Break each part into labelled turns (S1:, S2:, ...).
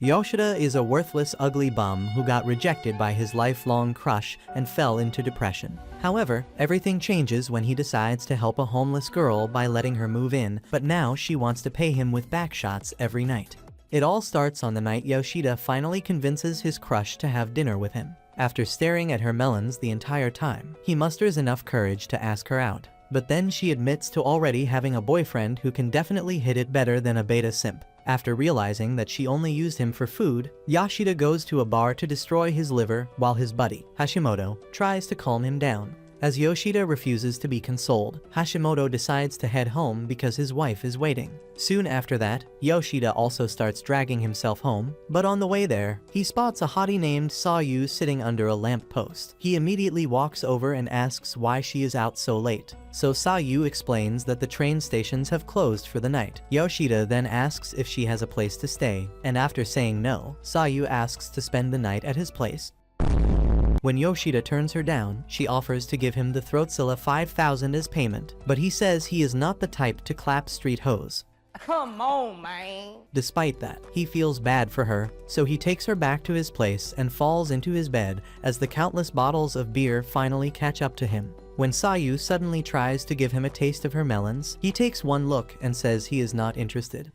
S1: Yoshida is a worthless, ugly bum who got rejected by his lifelong crush and fell into depression. However, everything changes when he decides to help a homeless girl by letting her move in, but now she wants to pay him with backshots every night. It all starts on the night Yoshida finally convinces his crush to have dinner with him. After staring at her melons the entire time, he musters enough courage to ask her out. But then she admits to already having a boyfriend who can definitely hit it better than a beta simp. After realizing that she only used him for food, Yoshida goes to a bar to destroy his liver while his buddy, Hashimoto, tries to calm him down. As Yoshida refuses to be consoled, Hashimoto decides to head home because his wife is waiting. Soon after that, Yoshida also starts dragging himself home, but on the way there, he spots a hottie named Sayu sitting under a lamp post. He immediately walks over and asks why she is out so late. So Sayu explains that the train stations have closed for the night. Yoshida then asks if she has a place to stay, and after saying no, Sayu asks to spend the night at his place. When Yoshida turns her down, she offers to give him the Throatzilla 5,000 as payment, but he says he is not the type to clap street hoes.
S2: Come on, man.
S1: Despite that, he feels bad for her, so he takes her back to his place and falls into his bed as the countless bottles of beer finally catch up to him. When Sayu suddenly tries to give him a taste of her melons, he takes one look and says he is not interested.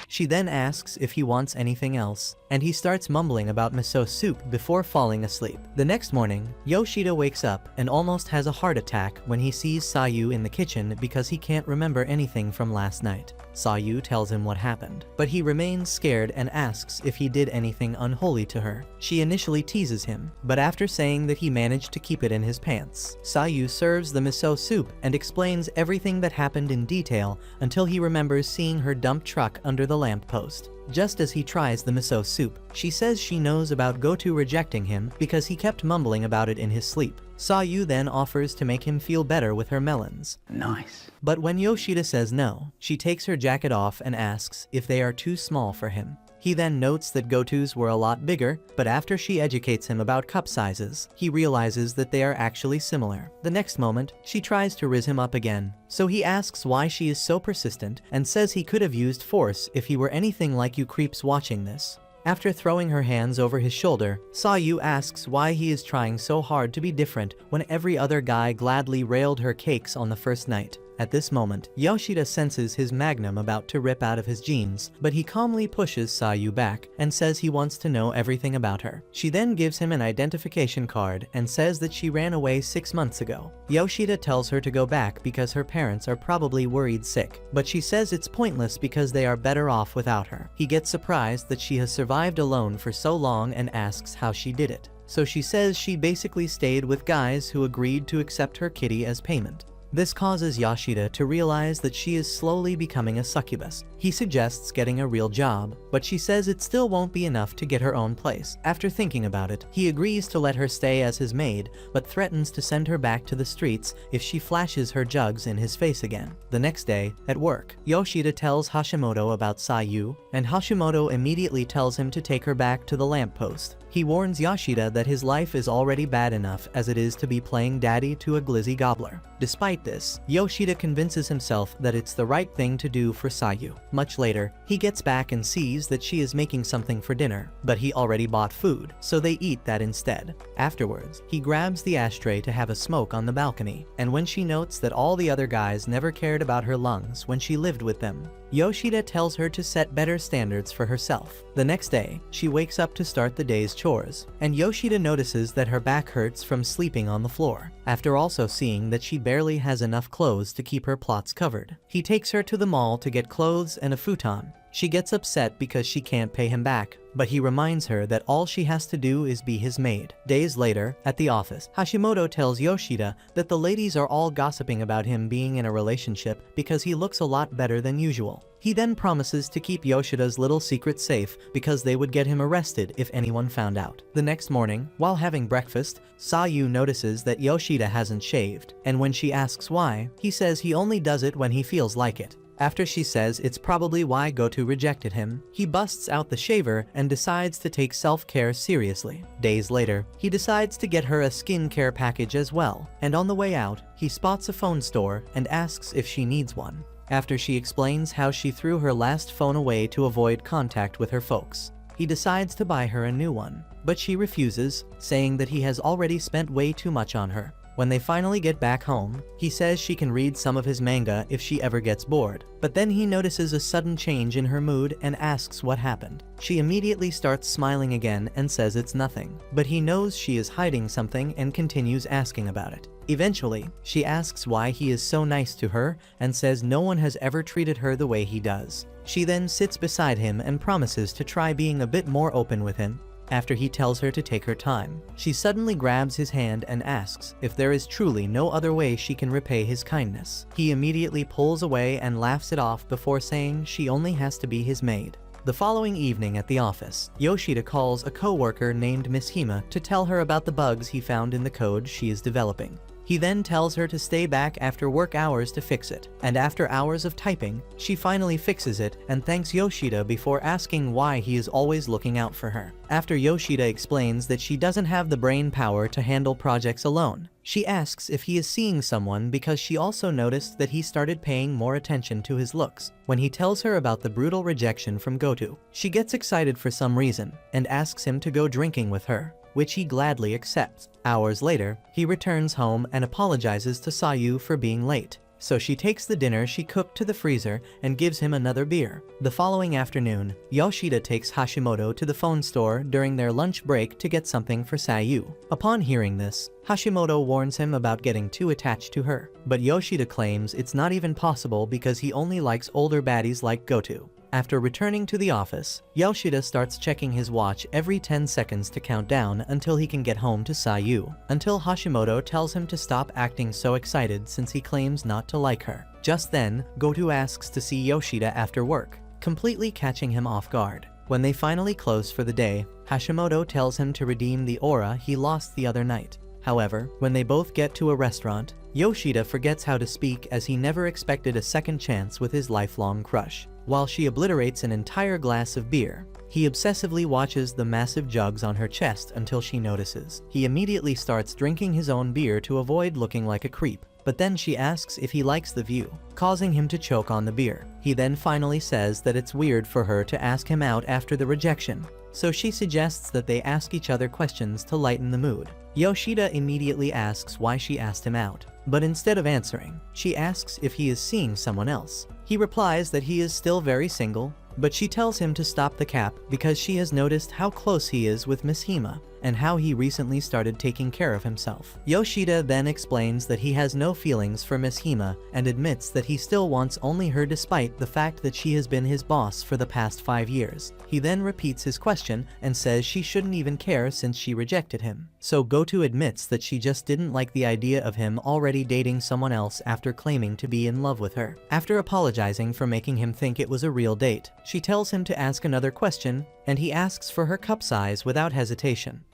S1: She then asks if he wants anything else, and he starts mumbling about miso soup before falling asleep. The next morning, Yoshida wakes up and almost has a heart attack when he sees Sayu in the kitchen because he can't remember anything from last night. Sayu tells him what happened, but he remains scared and asks if he did anything unholy to her. She initially teases him, but after saying that he managed to keep it in his pants, Sayu serves the miso soup and explains everything that happened in detail until he remembers seeing her dump truck under the lamppost. Just as he tries the miso soup, she says she knows about Goto rejecting him because he kept mumbling about it in his sleep. Sayu then offers to make him feel better with her melons.
S3: Nice.
S1: But when Yoshida says no, she takes her jacket off and asks if they are too small for him. He then notes that Goto's were a lot bigger, but after she educates him about cup sizes, he realizes that they are actually similar. The next moment, she tries to riz him up again, so he asks why she is so persistent and says he could have used force if he were anything like you creeps watching this. After throwing her hands over his shoulder, Sayu asks why he is trying so hard to be different when every other guy gladly railed her cakes on the first night. At this moment, Yoshida senses his magnum about to rip out of his jeans, but he calmly pushes Sayu back and says he wants to know everything about her. She then gives him an identification card and says that she ran away 6 months ago. Yoshida tells her to go back because her parents are probably worried sick, but she says it's pointless because they are better off without her. He gets surprised that she has survived alone for so long and asks how she did it. So she says she basically stayed with guys who agreed to accept her kitty as payment. This causes Yoshida to realize that she is slowly becoming a succubus. He suggests getting a real job, but she says it still won't be enough to get her own place. After thinking about it, he agrees to let her stay as his maid, but threatens to send her back to the streets if she flashes her jugs in his face again. The next day, at work, Yoshida tells Hashimoto about Sayu, and Hashimoto immediately tells him to take her back to the lamppost. He warns Yoshida that his life is already bad enough as it is to be playing daddy to a glizzy gobbler. Despite this, Yoshida convinces himself that it's the right thing to do for Sayu. Much later, he gets back and sees that she is making something for dinner, but he already bought food, so they eat that instead. Afterwards, he grabs the ashtray to have a smoke on the balcony, and when she notes that all the other guys never cared about her lungs when she lived with them, Yoshida tells her to set better standards for herself. The next day, she wakes up to start the day's chores, and Yoshida notices that her back hurts from sleeping on the floor, after also seeing that she barely has enough clothes to keep her plots covered. He takes her to the mall to get clothes and a futon. She gets upset because she can't pay him back, but he reminds her that all she has to do is be his maid. Days later, at the office, Hashimoto tells Yoshida that the ladies are all gossiping about him being in a relationship because he looks a lot better than usual. He then promises to keep Yoshida's little secret safe because they would get him arrested if anyone found out. The next morning, while having breakfast, Sayu notices that Yoshida hasn't shaved, and when she asks why, he says he only does it when he feels like it. After she says it's probably why Goto rejected him, he busts out the shaver and decides to take self-care seriously. Days later, he decides to get her a skincare package as well, and on the way out, he spots a phone store and asks if she needs one. after she explains how she threw her last phone away to avoid contact with her folks. He decides to buy her a new one, but she refuses, saying that he has already spent way too much on her. When they finally get back home, he says she can read some of his manga if she ever gets bored. But then he notices a sudden change in her mood and asks what happened. She immediately starts smiling again and says it's nothing. But he knows she is hiding something and continues asking about it. Eventually, she asks why he is so nice to her and says no one has ever treated her the way he does. She then sits beside him and promises to try being a bit more open with him. After he tells her to take her time, she suddenly grabs his hand and asks if there is truly no other way she can repay his kindness. He immediately pulls away and laughs it off before saying she only has to be his maid. The following evening at the office, Yoshida calls a co-worker named Miss Hima to tell her about the bugs he found in the code she is developing. He then tells her to stay back after work hours to fix it, and after hours of typing, she finally fixes it and thanks Yoshida before asking why he is always looking out for her. After Yoshida explains that she doesn't have the brain power to handle projects alone, she asks if he is seeing someone because she also noticed that he started paying more attention to his looks when he tells her about the brutal rejection from Goto. She gets excited for some reason and asks him to go drinking with her, which he gladly accepts. Hours later, he returns home and apologizes to Sayu for being late. So she takes the dinner she cooked to the freezer and gives him another beer. The following afternoon, Yoshida takes Hashimoto to the phone store during their lunch break to get something for Sayu. Upon hearing this, Hashimoto warns him about getting too attached to her, but Yoshida claims it's not even possible because he only likes older baddies like Goto. After returning to the office, Yoshida starts checking his watch every 10 seconds to count down until he can get home to Sayu, until Hashimoto tells him to stop acting so excited since he claims not to like her. Just then, Goto asks to see Yoshida after work, completely catching him off guard. When they finally close for the day, Hashimoto tells him to redeem the aura he lost the other night. However, when they both get to a restaurant, Yoshida forgets how to speak as he never expected a second chance with his lifelong crush. While she obliterates an entire glass of beer, he obsessively watches the massive jugs on her chest until she notices. He immediately starts drinking his own beer to avoid looking like a creep, but then she asks if he likes the view, causing him to choke on the beer. He then finally says that it's weird for her to ask him out after the rejection, so she suggests that they ask each other questions to lighten the mood. Yoshida immediately asks why she asked him out, but instead of answering, she asks if he is seeing someone else. He replies that he is still very single, but she tells him to stop the cap because she has noticed how close he is with Miss Hima and how he recently started taking care of himself. Yoshida then explains that he has no feelings for Miss Hima and admits that he still wants only her despite the fact that she has been his boss for the past 5 years. He then repeats his question and says she shouldn't even care since she rejected him. So Goto admits that she just didn't like the idea of him already dating someone else after claiming to be in love with her. After apologizing for making him think it was a real date, she tells him to ask another question, and he asks for her cup size without hesitation.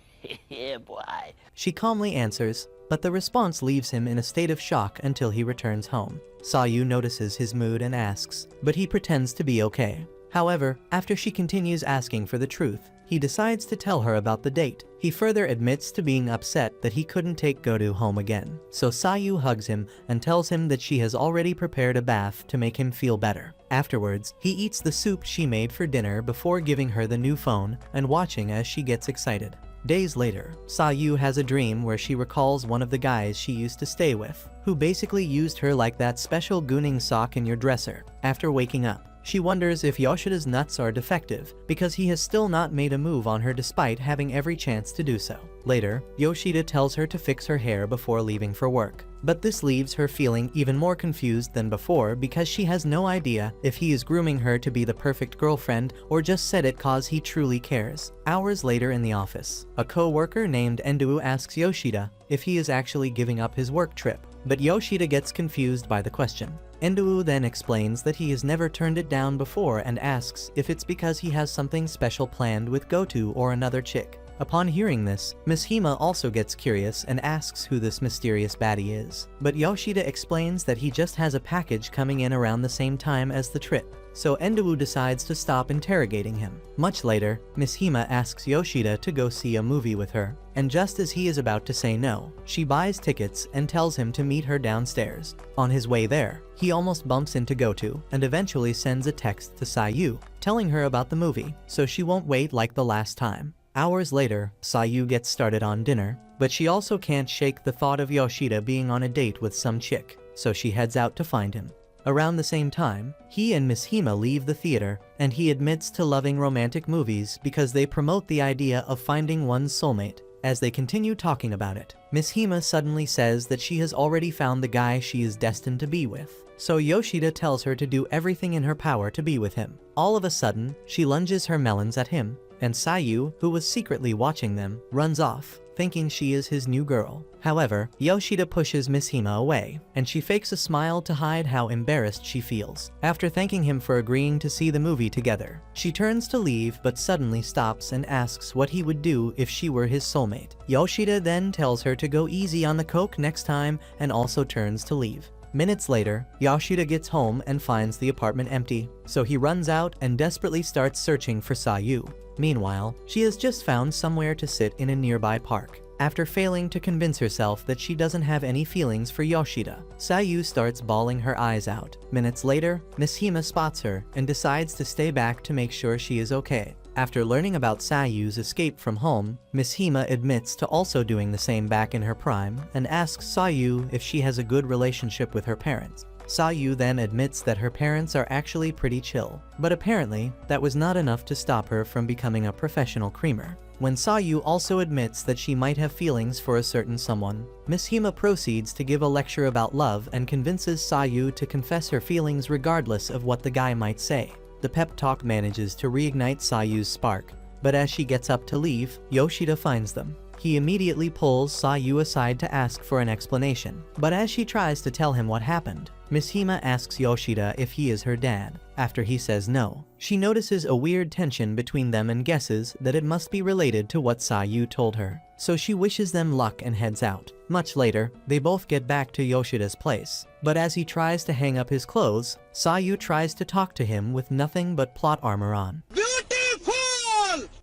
S2: Yeah, boy.
S1: She calmly answers, but the response leaves him in a state of shock until he returns home. Sayu notices his mood and asks, but he pretends to be okay. However, after she continues asking for the truth, he decides to tell her about the date. He further admits to being upset that he couldn't take Goto home again. So Sayu hugs him and tells him that she has already prepared a bath to make him feel better. Afterwards, he eats the soup she made for dinner before giving her the new phone and watching as she gets excited. Days later, Sayu has a dream where she recalls one of the guys she used to stay with, who basically used her like that special gooning sock in your dresser. After waking up, she wonders if Yoshida's nuts are defective because he has still not made a move on her despite having every chance to do so. Later, Yoshida tells her to fix her hair before leaving for work. But this leaves her feeling even more confused than before because she has no idea if he is grooming her to be the perfect girlfriend or just said it cause he truly cares. Hours later in the office, a co-worker named Endu asks Yoshida if he is actually giving up his work trip, but Yoshida gets confused by the question. Endu then explains that he has never turned it down before and asks if it's because he has something special planned with Goto or another chick. Upon hearing this, Miss Hima also gets curious and asks who this mysterious baddie is. But Yoshida explains that he just has a package coming in around the same time as the trip. So Endewu decides to stop interrogating him. Much later, Miss Hima asks Yoshida to go see a movie with her, and just as he is about to say no, she buys tickets and tells him to meet her downstairs. On his way there, he almost bumps into Goto and eventually sends a text to Sayu, telling her about the movie, so she won't wait like the last time. Hours later, Sayu gets started on dinner, but she also can't shake the thought of Yoshida being on a date with some chick, so she heads out to find him. Around the same time, he and Miss Hima leave the theater, and he admits to loving romantic movies because they promote the idea of finding one's soulmate. As they continue talking about it, Miss Hima suddenly says that she has already found the guy she is destined to be with. So Yoshida tells her to do everything in her power to be with him. All of a sudden, she lunges her melons at him, and Sayu, who was secretly watching them, runs off, thinking she is his new girl. However, Yoshida pushes Miss Hima away, and she fakes a smile to hide how embarrassed she feels. After thanking him for agreeing to see the movie together, she turns to leave but suddenly stops and asks what he would do if she were his soulmate. Yoshida then tells her to go easy on the coke next time and also turns to leave. Minutes later, Yoshida gets home and finds the apartment empty, so he runs out and desperately starts searching for Sayu. Meanwhile, she has just found somewhere to sit in a nearby park. After failing to convince herself that she doesn't have any feelings for Yoshida, Sayu starts bawling her eyes out. Minutes later, Miss Hima spots her and decides to stay back to make sure she is okay. After learning about Sayu's escape from home, Miss Hima admits to also doing the same back in her prime and asks Sayu if she has a good relationship with her parents. Sayu then admits that her parents are actually pretty chill, but apparently that was not enough to stop her from becoming a professional creamer. When Sayu also admits that she might have feelings for a certain someone, Miss Hima proceeds to give a lecture about love and convinces Sayu to confess her feelings regardless of what the guy might say. The pep talk manages to reignite Sayu's spark, but as she gets up to leave, Yoshida finds them. He immediately pulls Sayu aside to ask for an explanation, but as she tries to tell him what happened, Miss Hima asks Yoshida if he is her dad. After he says no, she notices a weird tension between them and guesses that it must be related to what Sayu told her. So she wishes them luck and heads out. Much later, they both get back to Yoshida's place, but as he tries to hang up his clothes, Sayu tries to talk to him with nothing but plot armor on.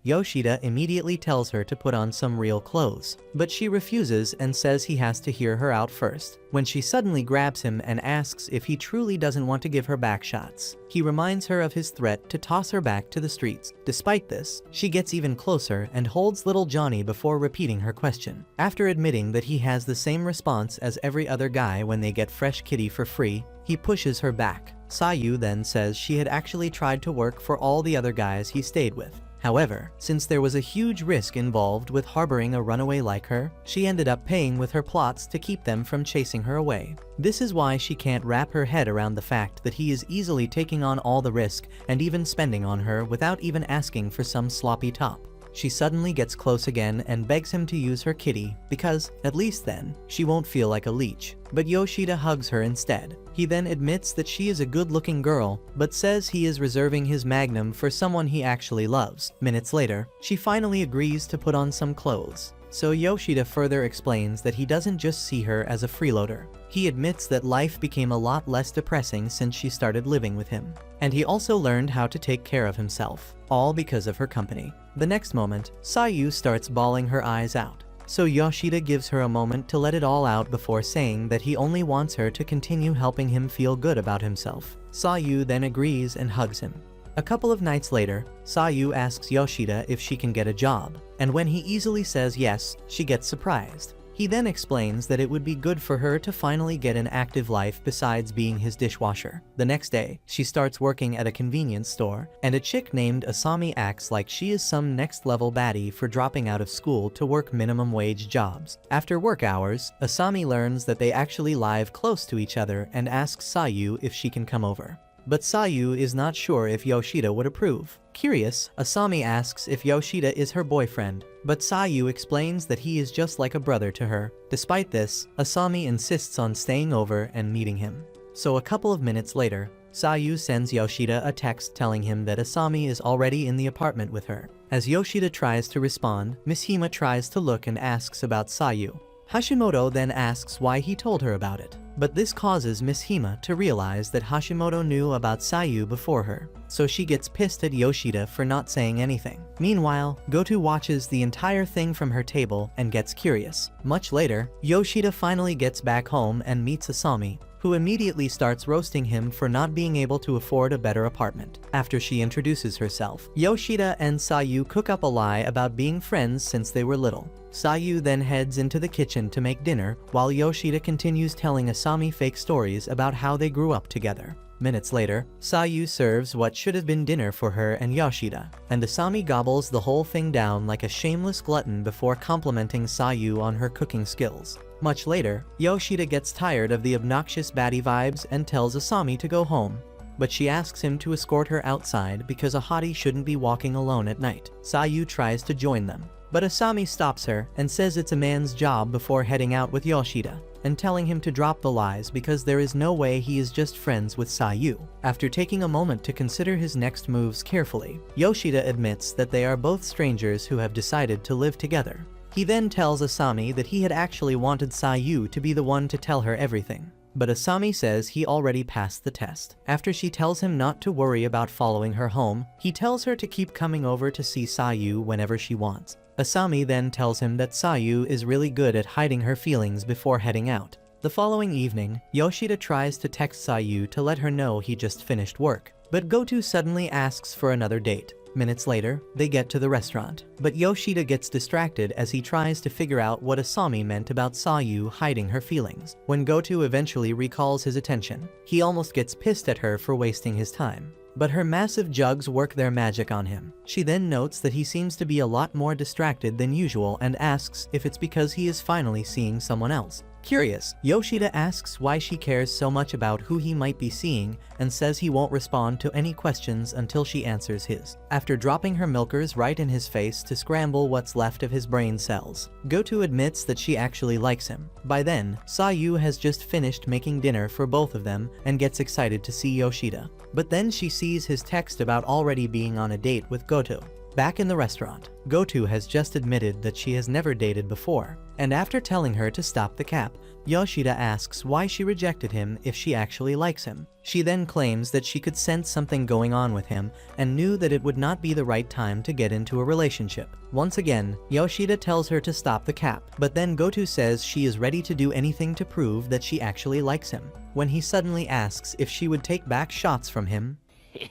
S1: Yoshida immediately tells her to put on some real clothes, but she refuses and says he has to hear her out first. When she suddenly grabs him and asks if he truly doesn't want to give her back shots, he reminds her of his threat to toss her back to the streets. Despite this, she gets even closer and holds little Johnny before repeating her question. After admitting that he has the same response as every other guy when they get fresh kitty for free, he pushes her back. Sayu then says she had actually tried to work for all the other guys he stayed with. However, since there was a huge risk involved with harboring a runaway like her, she ended up paying with her plots to keep them from chasing her away. This is why she can't wrap her head around the fact that he is easily taking on all the risk and even spending on her without even asking for some sloppy top. She suddenly gets close again and begs him to use her kitty because, at least then, she won't feel like a leech. But Yoshida hugs her instead. He then admits that she is a good-looking girl, but says he is reserving his magnum for someone he actually loves. Minutes later, she finally agrees to put on some clothes. So Yoshida further explains that he doesn't just see her as a freeloader. He admits that life became a lot less depressing since she started living with him. And he also learned how to take care of himself, all because of her company. The next moment, Sayu starts bawling her eyes out. So Yoshida gives her a moment to let it all out before saying that he only wants her to continue helping him feel good about himself. Sayu then agrees and hugs him. A couple of nights later, Sayu asks Yoshida if she can get a job, and when he easily says yes, she gets surprised. He then explains that it would be good for her to finally get an active life besides being his dishwasher. The next day, she starts working at a convenience store, and a chick named Asami acts like she is some next-level baddie for dropping out of school to work minimum wage jobs. After work hours, Asami learns that they actually live close to each other and asks Sayu if she can come over. But Sayu is not sure if Yoshida would approve. Curious, Asami asks if Yoshida is her boyfriend, but Sayu explains that he is just like a brother to her. Despite this, Asami insists on staying over and meeting him. So a couple of minutes later, Sayu sends Yoshida a text telling him that Asami is already in the apartment with her. As Yoshida tries to respond, Miss Hima tries to look and asks about Sayu. Hashimoto then asks why he told her about it, but this causes Miss Hima to realize that Hashimoto knew about Sayu before her, so she gets pissed at Yoshida for not saying anything. Meanwhile, Goto watches the entire thing from her table and gets curious. Much later, Yoshida finally gets back home and meets Asami, who immediately starts roasting him for not being able to afford a better apartment. After she introduces herself, Yoshida and Sayu cook up a lie about being friends since they were little. Sayu then heads into the kitchen to make dinner, while Yoshida continues telling Asami fake stories about how they grew up together. Minutes later, Sayu serves what should have been dinner for her and Yoshida, and Asami gobbles the whole thing down like a shameless glutton before complimenting Sayu on her cooking skills. Much later, Yoshida gets tired of the obnoxious baddie vibes and tells Asami to go home, but she asks him to escort her outside because a hottie shouldn't be walking alone at night. Sayu tries to join them, but Asami stops her and says it's a man's job before heading out with Yoshida, and telling him to drop the lies because there is no way he is just friends with Sayu. After taking a moment to consider his next moves carefully, Yoshida admits that they are both strangers who have decided to live together. He then tells Asami that he had actually wanted Sayu to be the one to tell her everything, but Asami says he already passed the test. After she tells him not to worry about following her home, he tells her to keep coming over to see Sayu whenever she wants. Asami then tells him that Sayu is really good at hiding her feelings before heading out. The following evening, Yoshida tries to text Sayu to let her know he just finished work, but Goto suddenly asks for another date. Minutes later, they get to the restaurant, but Yoshida gets distracted as he tries to figure out what Asami meant about Sayu hiding her feelings. When Goto eventually recalls his attention, he almost gets pissed at her for wasting his time. But her massive jugs work their magic on him. She then notes that he seems to be a lot more distracted than usual and asks if it's because he is finally seeing someone else. Curious, Yoshida asks why she cares so much about who he might be seeing and says he won't respond to any questions until she answers his. After dropping her milkers right in his face to scramble what's left of his brain cells, Goto admits that she actually likes him. By then, Sayu has just finished making dinner for both of them and gets excited to see Yoshida. But then she sees his text about already being on a date with Goto. Back in the restaurant, Goto has just admitted that she has never dated before, and after telling her to stop the cap, Yoshida asks why she rejected him if she actually likes him. She then claims that she could sense something going on with him and knew that it would not be the right time to get into a relationship. Once again, Yoshida tells her to stop the cap, but then Goto says she is ready to do anything to prove that she actually likes him. When he suddenly asks if she would take back shots from him,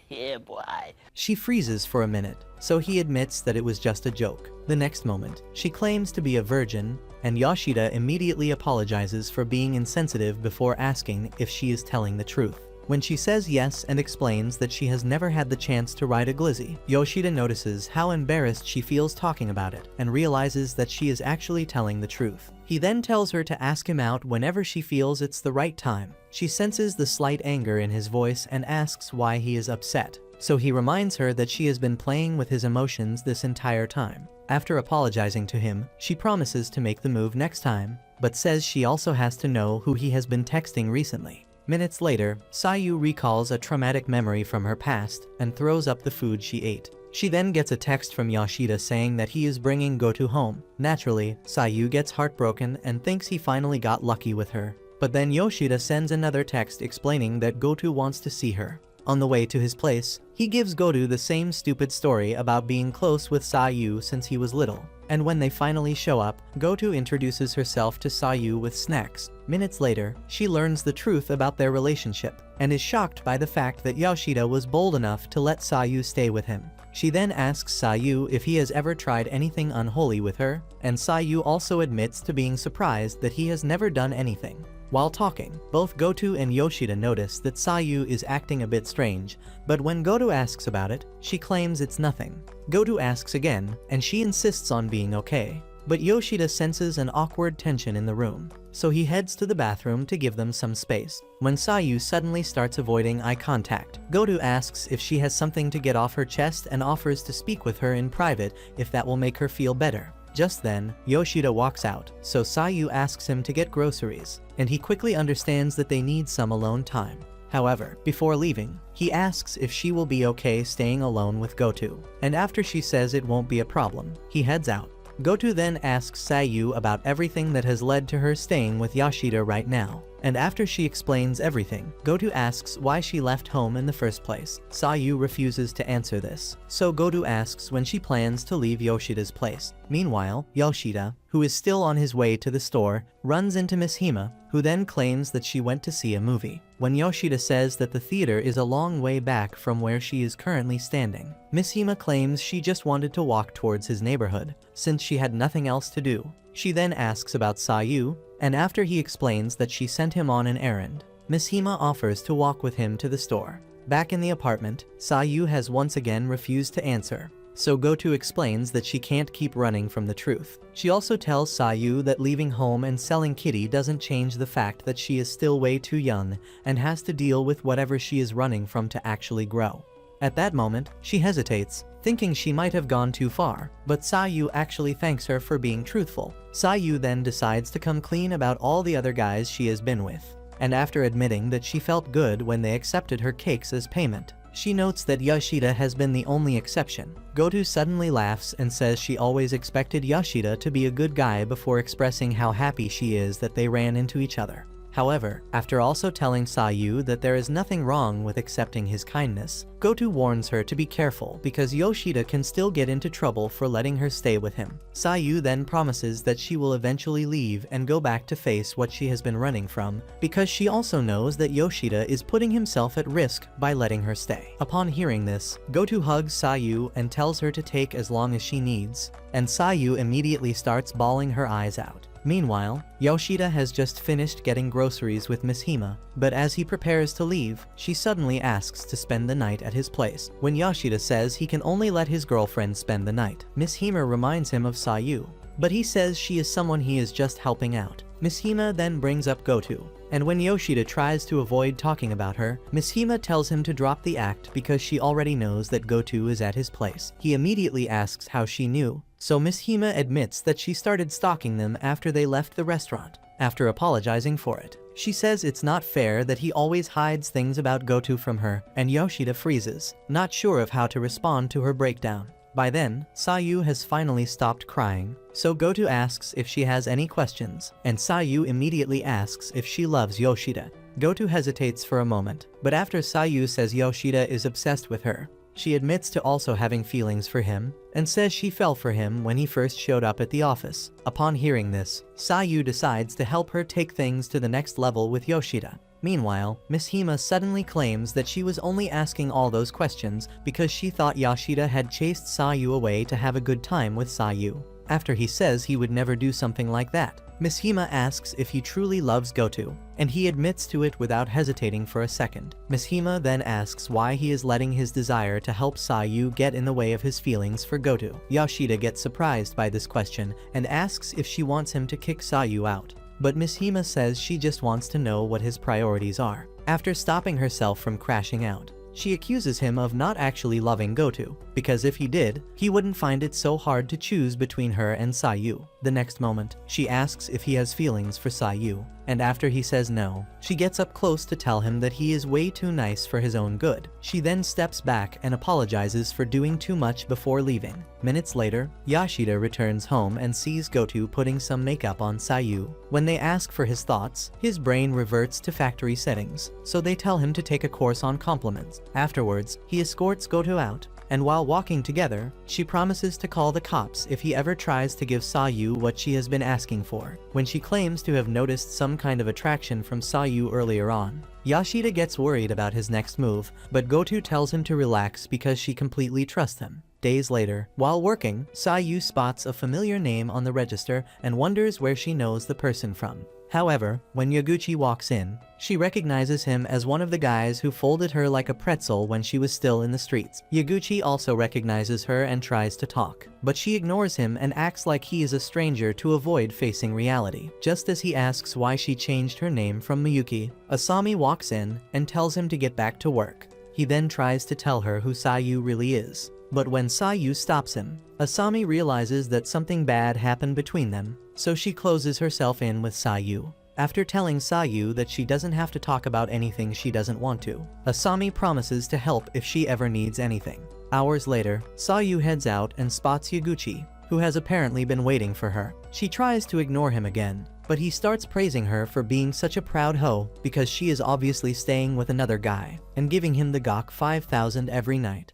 S2: Yeah, boy.
S1: she freezes for a minute, so he admits that it was just a joke. The next moment, she claims to be a virgin, and Yoshida immediately apologizes for being insensitive before asking if she is telling the truth. When she says yes and explains that she has never had the chance to ride a glizzy, Yoshida notices how embarrassed she feels talking about it and realizes that she is actually telling the truth. He then tells her to ask him out whenever she feels it's the right time. She senses the slight anger in his voice and asks why he is upset, so he reminds her that she has been playing with his emotions this entire time. After apologizing to him, she promises to make the move next time, but says she also has to know who he has been texting recently. Minutes later, Sayu recalls a traumatic memory from her past and throws up the food she ate. She then gets a text from Yoshida saying that he is bringing Goto home. Naturally, Sayu gets heartbroken and thinks he finally got lucky with her. But then Yoshida sends another text explaining that Goto wants to see her. On the way to his place, he gives Goto the same stupid story about being close with Sayu since he was little. And when they finally show up, Goto introduces herself to Sayu with snacks. Minutes later, she learns the truth about their relationship, and is shocked by the fact that Yoshida was bold enough to let Sayu stay with him. She then asks Sayu if he has ever tried anything unholy with her, and Sayu also admits to being surprised that he has never done anything. While talking, both Goto and Yoshida notice that Sayu is acting a bit strange, but when Goto asks about it, she claims it's nothing. Goto asks again, and she insists on being okay, but Yoshida senses an awkward tension in the room, so he heads to the bathroom to give them some space. When Sayu suddenly starts avoiding eye contact, Goto asks if she has something to get off her chest and offers to speak with her in private if that will make her feel better. Just then, Yoshida walks out, so Sayu asks him to get groceries, and he quickly understands that they need some alone time. However, before leaving, he asks if she will be okay staying alone with Goto, and after she says it won't be a problem, he heads out. Goto then asks Sayu about everything that has led to her staying with Yoshida right now, and after she explains everything, Goto asks why she left home in the first place. Sayu refuses to answer this, so Goto asks when she plans to leave Yoshida's place. Meanwhile, Yoshida, who is still on his way to the store, runs into Miss Hima, who then claims that she went to see a movie. When Yoshida says that the theater is a long way back from where she is currently standing, Miss Hima claims she just wanted to walk towards his neighborhood, since she had nothing else to do. She then asks about Sayu, and after he explains that she sent him on an errand, Miss Hima offers to walk with him to the store. Back in the apartment, Sayu has once again refused to answer, so Goto explains that she can't keep running from the truth. She also tells Sayu that leaving home and selling Kitty doesn't change the fact that she is still way too young and has to deal with whatever she is running from to actually grow. At that moment, she hesitates, thinking she might have gone too far, but Sayu actually thanks her for being truthful. Sayu then decides to come clean about all the other guys she has been with, and after admitting that she felt good when they accepted her cakes as payment, she notes that Yoshida has been the only exception. Goto suddenly laughs and says she always expected Yoshida to be a good guy before expressing how happy she is that they ran into each other. However, after also telling Sayu that there is nothing wrong with accepting his kindness, Goto warns her to be careful because Yoshida can still get into trouble for letting her stay with him. Sayu then promises that she will eventually leave and go back to face what she has been running from, because she also knows that Yoshida is putting himself at risk by letting her stay. Upon hearing this, Goto hugs Sayu and tells her to take as long as she needs, and Sayu immediately starts bawling her eyes out. Meanwhile, Yoshida has just finished getting groceries with Miss Hima, but as he prepares to leave, she suddenly asks to spend the night at his place. When Yoshida says he can only let his girlfriend spend the night, Miss Hima reminds him of Sayu, but he says she is someone he is just helping out. Miss Hima then brings up Goto, and when Yoshida tries to avoid talking about her, Miss Hima tells him to drop the act because she already knows that Goto is at his place. He immediately asks how she knew, so Miss Hima admits that she started stalking them after they left the restaurant. After apologizing for it, she says it's not fair that he always hides things about Goto from her, and Yoshida freezes, not sure of how to respond to her breakdown. By then, Sayu has finally stopped crying, so Goto asks if she has any questions, and Sayu immediately asks if she loves Yoshida. Goto hesitates for a moment, but after Sayu says Yoshida is obsessed with her, she admits to also having feelings for him, and says she fell for him when he first showed up at the office. Upon hearing this, Sayu decides to help her take things to the next level with Yoshida. Meanwhile, Miss Hima suddenly claims that she was only asking all those questions because she thought Yoshida had chased Sayu away to have a good time with Sayu. After he says he would never do something like that, Miss Hima asks if he truly loves Goto, and he admits to it without hesitating for a second. Miss Hima then asks why he is letting his desire to help Sayu get in the way of his feelings for Goto. Yoshida gets surprised by this question and asks if she wants him to kick Sayu out, but Miss Hima says she just wants to know what his priorities are. After stopping herself from crashing out, she accuses him of not actually loving Goto, because if he did, he wouldn't find it so hard to choose between her and Sayu. The next moment, she asks if he has feelings for Sayu, and after he says no, she gets up close to tell him that he is way too nice for his own good. She then steps back and apologizes for doing too much before leaving. Minutes later, Yoshida returns home and sees Goto putting some makeup on Sayu. When they ask for his thoughts, his brain reverts to factory settings, so they tell him to take a course on compliments. Afterwards, he escorts Goto out, and while walking together, she promises to call the cops if he ever tries to give Sayu what she has been asking for. When she claims to have noticed some kind of attraction from Sayu earlier on, Yoshida gets worried about his next move, but Goto tells him to relax because she completely trusts him. Days later, while working, Sayu spots a familiar name on the register and wonders where she knows the person from. However, when Yaguchi walks in, she recognizes him as one of the guys who folded her like a pretzel when she was still in the streets. Yaguchi also recognizes her and tries to talk, but she ignores him and acts like he is a stranger to avoid facing reality. Just as he asks why she changed her name from Miyuki, Asami walks in and tells him to get back to work. He then tries to tell her who Sayu really is, but when Sayu stops him, Asami realizes that something bad happened between them, so she closes herself in with Sayu. After telling Sayu that she doesn't have to talk about anything she doesn't want to, Asami promises to help if she ever needs anything. Hours later, Sayu heads out and spots Yaguchi, who has apparently been waiting for her. She tries to ignore him again, but he starts praising her for being such a proud hoe because she is obviously staying with another guy, and giving him the Gok 5,000 every night.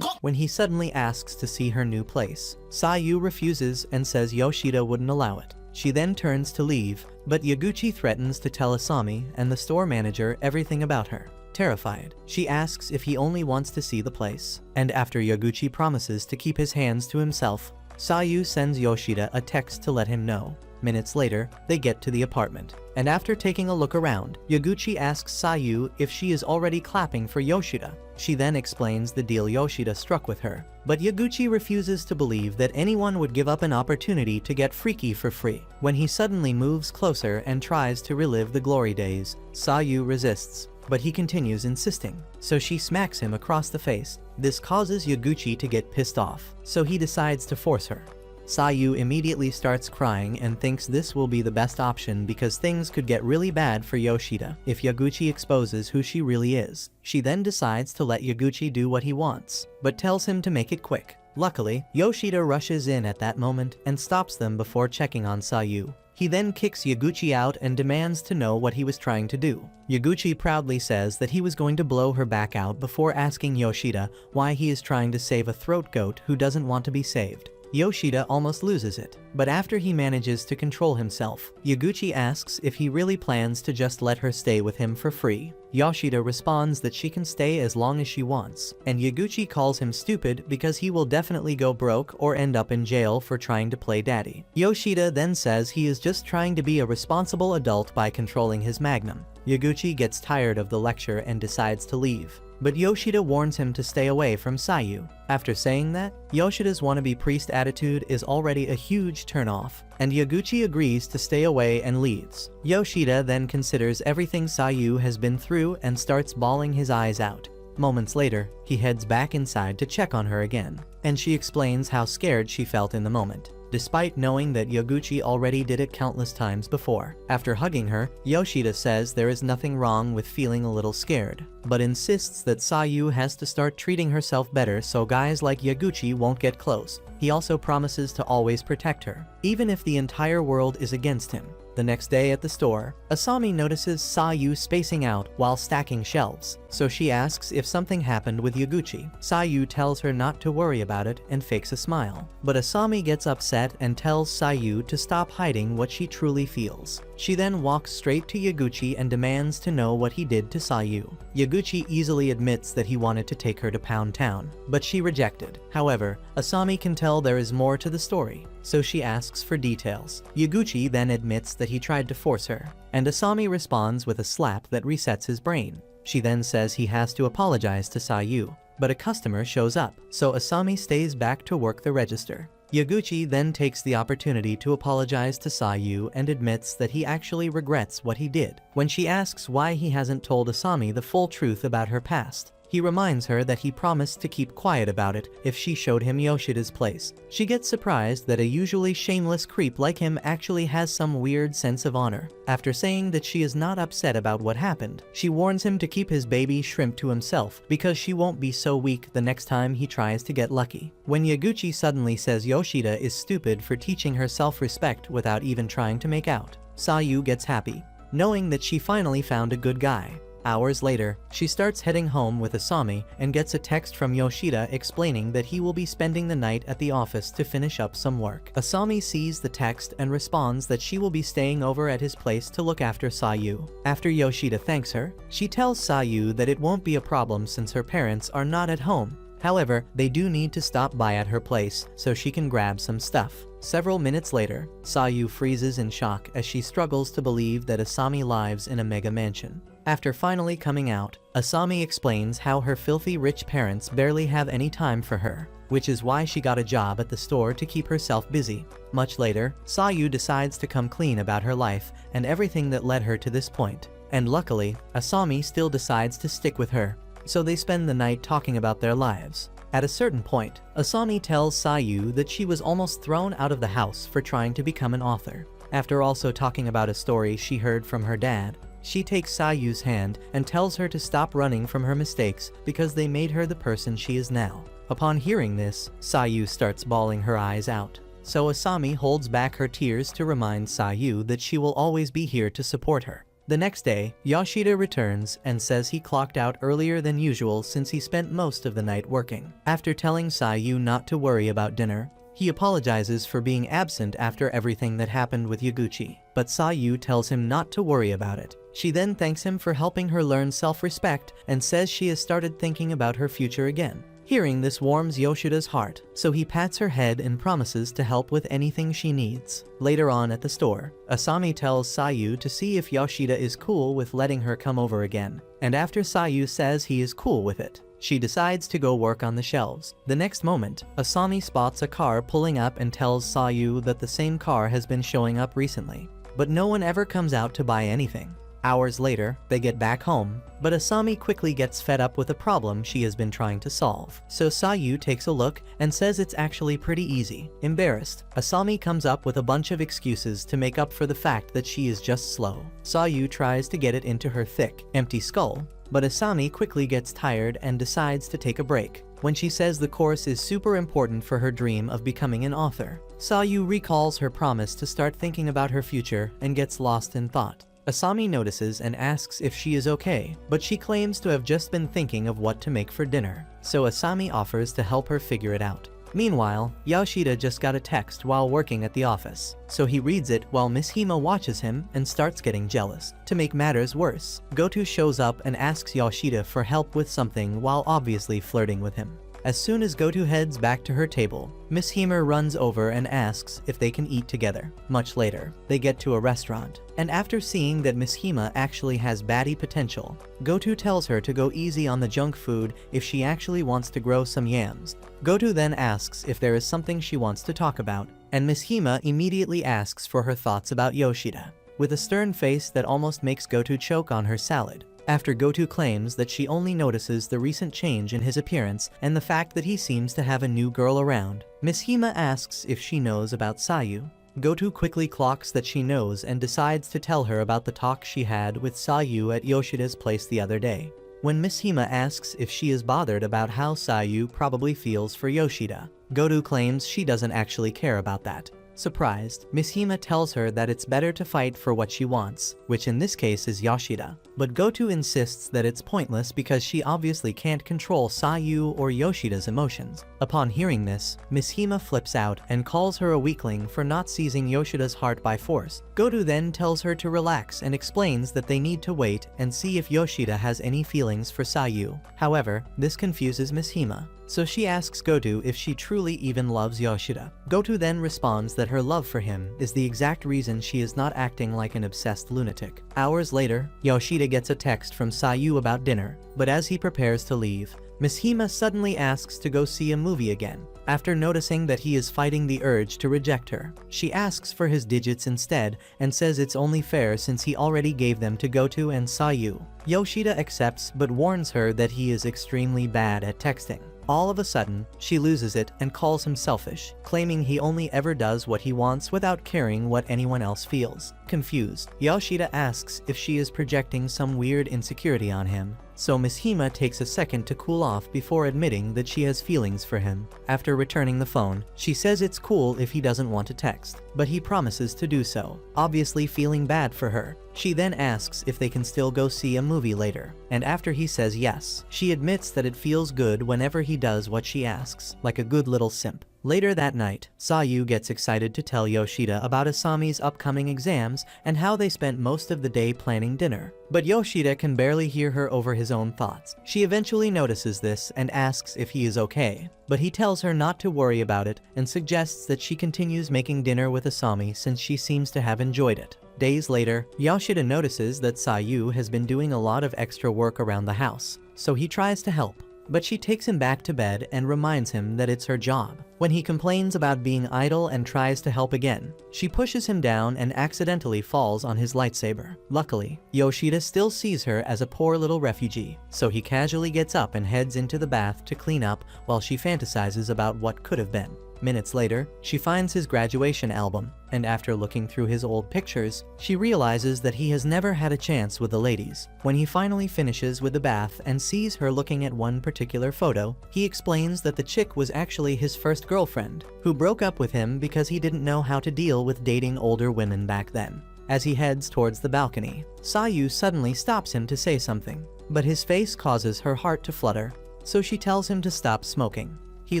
S1: When he suddenly asks to see her new place, Sayu refuses and says Yoshida wouldn't allow it. She then turns to leave, but Yaguchi threatens to tell Asami and the store manager everything about her. Terrified, she asks if he only wants to see the place, and after Yaguchi promises to keep his hands to himself, Sayu sends Yoshida a text to let him know. Minutes later, they get to the apartment, and after taking a look around, Yaguchi asks Sayu if she is already clapping for Yoshida. She then explains the deal Yoshida struck with her, but Yaguchi refuses to believe that anyone would give up an opportunity to get freaky for free. When he suddenly moves closer and tries to relive the glory days, Sayu resists, but he continues insisting, so she smacks him across the face. This causes Yaguchi to get pissed off, so he decides to force her. Sayu immediately starts crying and thinks this will be the best option because things could get really bad for Yoshida if Yaguchi exposes who she really is. She then decides to let Yaguchi do what he wants, but tells him to make it quick. Luckily, Yoshida rushes in at that moment and stops them before checking on Sayu. He then kicks Yaguchi out and demands to know what he was trying to do. Yaguchi proudly says that he was going to blow her back out before asking Yoshida why he is trying to save a throat goat who doesn't want to be saved. Yoshida almost loses it, but after he manages to control himself, Yaguchi asks if he really plans to just let her stay with him for free. Yoshida responds that she can stay as long as she wants, and Yaguchi calls him stupid because he will definitely go broke or end up in jail for trying to play daddy. Yoshida then says he is just trying to be a responsible adult by controlling his magnum. Yaguchi gets tired of the lecture and decides to leave, but Yoshida warns him to stay away from Sayu. After saying that, Yoshida's wannabe priest attitude is already a huge turnoff, and Yaguchi agrees to stay away and leaves. Yoshida then considers everything Sayu has been through and starts bawling his eyes out. Moments later, he heads back inside to check on her again, and she explains how scared she felt in the moment, despite knowing that Yaguchi already did it countless times before. After hugging her, Yoshida says there is nothing wrong with feeling a little scared, but insists that Sayu has to start treating herself better so guys like Yaguchi won't get close. He also promises to always protect her, even if the entire world is against him. The next day at the store, Asami notices Sayu spacing out while stacking shelves, so she asks if something happened with Yaguchi. Sayu tells her not to worry about it and fakes a smile, but Asami gets upset and tells Sayu to stop hiding what she truly feels. She then walks straight to Yaguchi and demands to know what he did to Sayu. Yaguchi easily admits that he wanted to take her to Pound Town, but she rejected. However, Asami can tell there is more to the story, so she asks for details. Yaguchi then admits that he tried to force her, and Asami responds with a slap that resets his brain. She then says he has to apologize to Sayu, but a customer shows up, so Asami stays back to work the register. Yaguchi then takes the opportunity to apologize to Sayu and admits that he actually regrets what he did. When she asks why he hasn't told Asami the full truth about her past, he reminds her that he promised to keep quiet about it if she showed him Yoshida's place. She gets surprised that a usually shameless creep like him actually has some weird sense of honor. After saying that she is not upset about what happened, she warns him to keep his baby shrimp to himself because she won't be so weak the next time he tries to get lucky. When Yaguchi suddenly says Yoshida is stupid for teaching her self-respect without even trying to make out, Sayu gets happy, knowing that she finally found a good guy. Hours later, she starts heading home with Asami and gets a text from Yoshida explaining that he will be spending the night at the office to finish up some work. Asami sees the text and responds that she will be staying over at his place to look after Sayu. After Yoshida thanks her, she tells Sayu that it won't be a problem since her parents are not at home. However, they do need to stop by at her place so she can grab some stuff. Several minutes later, Sayu freezes in shock as she struggles to believe that Asami lives in a mega mansion. After finally coming out, Asami explains how her filthy rich parents barely have any time for her, which is why she got a job at the store to keep herself busy. Much later, Sayu decides to come clean about her life and everything that led her to this point. And luckily, Asami still decides to stick with her, so they spend the night talking about their lives. At a certain point, Asami tells Sayu that she was almost thrown out of the house for trying to become an author. After also talking about a story she heard from her dad, she takes Sayu's hand and tells her to stop running from her mistakes because they made her the person she is now. Upon hearing this, Sayu starts bawling her eyes out. So Asami holds back her tears to remind Sayu that she will always be here to support her. The next day, Yoshida returns and says he clocked out earlier than usual since he spent most of the night working. After telling Sayu not to worry about dinner, he apologizes for being absent after everything that happened with Yaguchi, but Sayu tells him not to worry about it. She then thanks him for helping her learn self-respect and says she has started thinking about her future again. Hearing this warms Yoshida's heart, so he pats her head and promises to help with anything she needs. Later on at the store, Asami tells Sayu to see if Yoshida is cool with letting her come over again, and after Sayu says he is cool with it, she decides to go work on the shelves. The next moment, Asami spots a car pulling up and tells Sayu that the same car has been showing up recently, but no one ever comes out to buy anything. Hours later, they get back home, but Asami quickly gets fed up with a problem she has been trying to solve. So Sayu takes a look and says it's actually pretty easy. Embarrassed, Asami comes up with a bunch of excuses to make up for the fact that she is just slow. Sayu tries to get it into her thick, empty skull, but Asami quickly gets tired and decides to take a break. When she says the course is super important for her dream of becoming an author, Sayu recalls her promise to start thinking about her future and gets lost in thought. Asami notices and asks if she is okay, but she claims to have just been thinking of what to make for dinner, so Asami offers to help her figure it out. Meanwhile, Yoshida just got a text while working at the office, so he reads it while Miss Hima watches him and starts getting jealous. To make matters worse, Goto shows up and asks Yoshida for help with something while obviously flirting with him. As soon as Goto heads back to her table, Miss Hima runs over and asks if they can eat together. Much later, they get to a restaurant, and after seeing that Miss Hima actually has baddie potential, Goto tells her to go easy on the junk food if she actually wants to grow some yams. Goto then asks if there is something she wants to talk about, and Miss Hima immediately asks for her thoughts about Yoshida, with a stern face that almost makes Goto choke on her salad. After Goto claims that she only notices the recent change in his appearance and the fact that he seems to have a new girl around, Miss Hima asks if she knows about Sayu. Goto quickly clocks that she knows and decides to tell her about the talk she had with Sayu at Yoshida's place the other day. When Miss Hima asks if she is bothered about how Sayu probably feels for Yoshida, Goto claims she doesn't actually care about that. Surprised, Miss Hima tells her that it's better to fight for what she wants, which in this case is Yoshida. But Goto insists that it's pointless because she obviously can't control Sayu or Yoshida's emotions. Upon hearing this, Miss Hima flips out and calls her a weakling for not seizing Yoshida's heart by force. Goto then tells her to relax and explains that they need to wait and see if Yoshida has any feelings for Sayu. However, this confuses Miss Hima, so she asks Goto if she truly even loves Yoshida. Goto then responds that her love for him is the exact reason she is not acting like an obsessed lunatic. Hours later, Yoshida gets a text from Sayu about dinner, but as he prepares to leave, Miss Hima suddenly asks to go see a movie again. After noticing that he is fighting the urge to reject her, she asks for his digits instead and says it's only fair since he already gave them to Goto and Sayu. Yoshida accepts but warns her that he is extremely bad at texting. All of a sudden, she loses it and calls him selfish, claiming he only ever does what he wants without caring what anyone else feels. Confused, Yoshida asks if she is projecting some weird insecurity on him, so Miss Hima takes a second to cool off before admitting that she has feelings for him. After returning the phone, she says it's cool if he doesn't want to text, but he promises to do so, obviously feeling bad for her. She then asks if they can still go see a movie later, and after he says yes, she admits that it feels good whenever he does what she asks, like a good little simp. Later that night, Sayu gets excited to tell Yoshida about Asami's upcoming exams and how they spent most of the day planning dinner. But Yoshida can barely hear her over his own thoughts. She eventually notices this and asks if he is okay, but he tells her not to worry about it and suggests that she continues making dinner with Asami since she seems to have enjoyed it. Days later, Yoshida notices that Sayu has been doing a lot of extra work around the house, so he tries to help. But she takes him back to bed and reminds him that it's her job. When he complains about being idle and tries to help again, she pushes him down and accidentally falls on his lightsaber. Luckily, Yoshida still sees her as a poor little refugee, so he casually gets up and heads into the bath to clean up while she fantasizes about what could have been. Minutes later, she finds his graduation album, and after looking through his old pictures, she realizes that he has never had a chance with the ladies. When he finally finishes with the bath and sees her looking at one particular photo, he explains that the chick was actually his first girlfriend, who broke up with him because he didn't know how to deal with dating older women back then. As he heads towards the balcony, Sayu suddenly stops him to say something, but his face causes her heart to flutter, so she tells him to stop smoking. He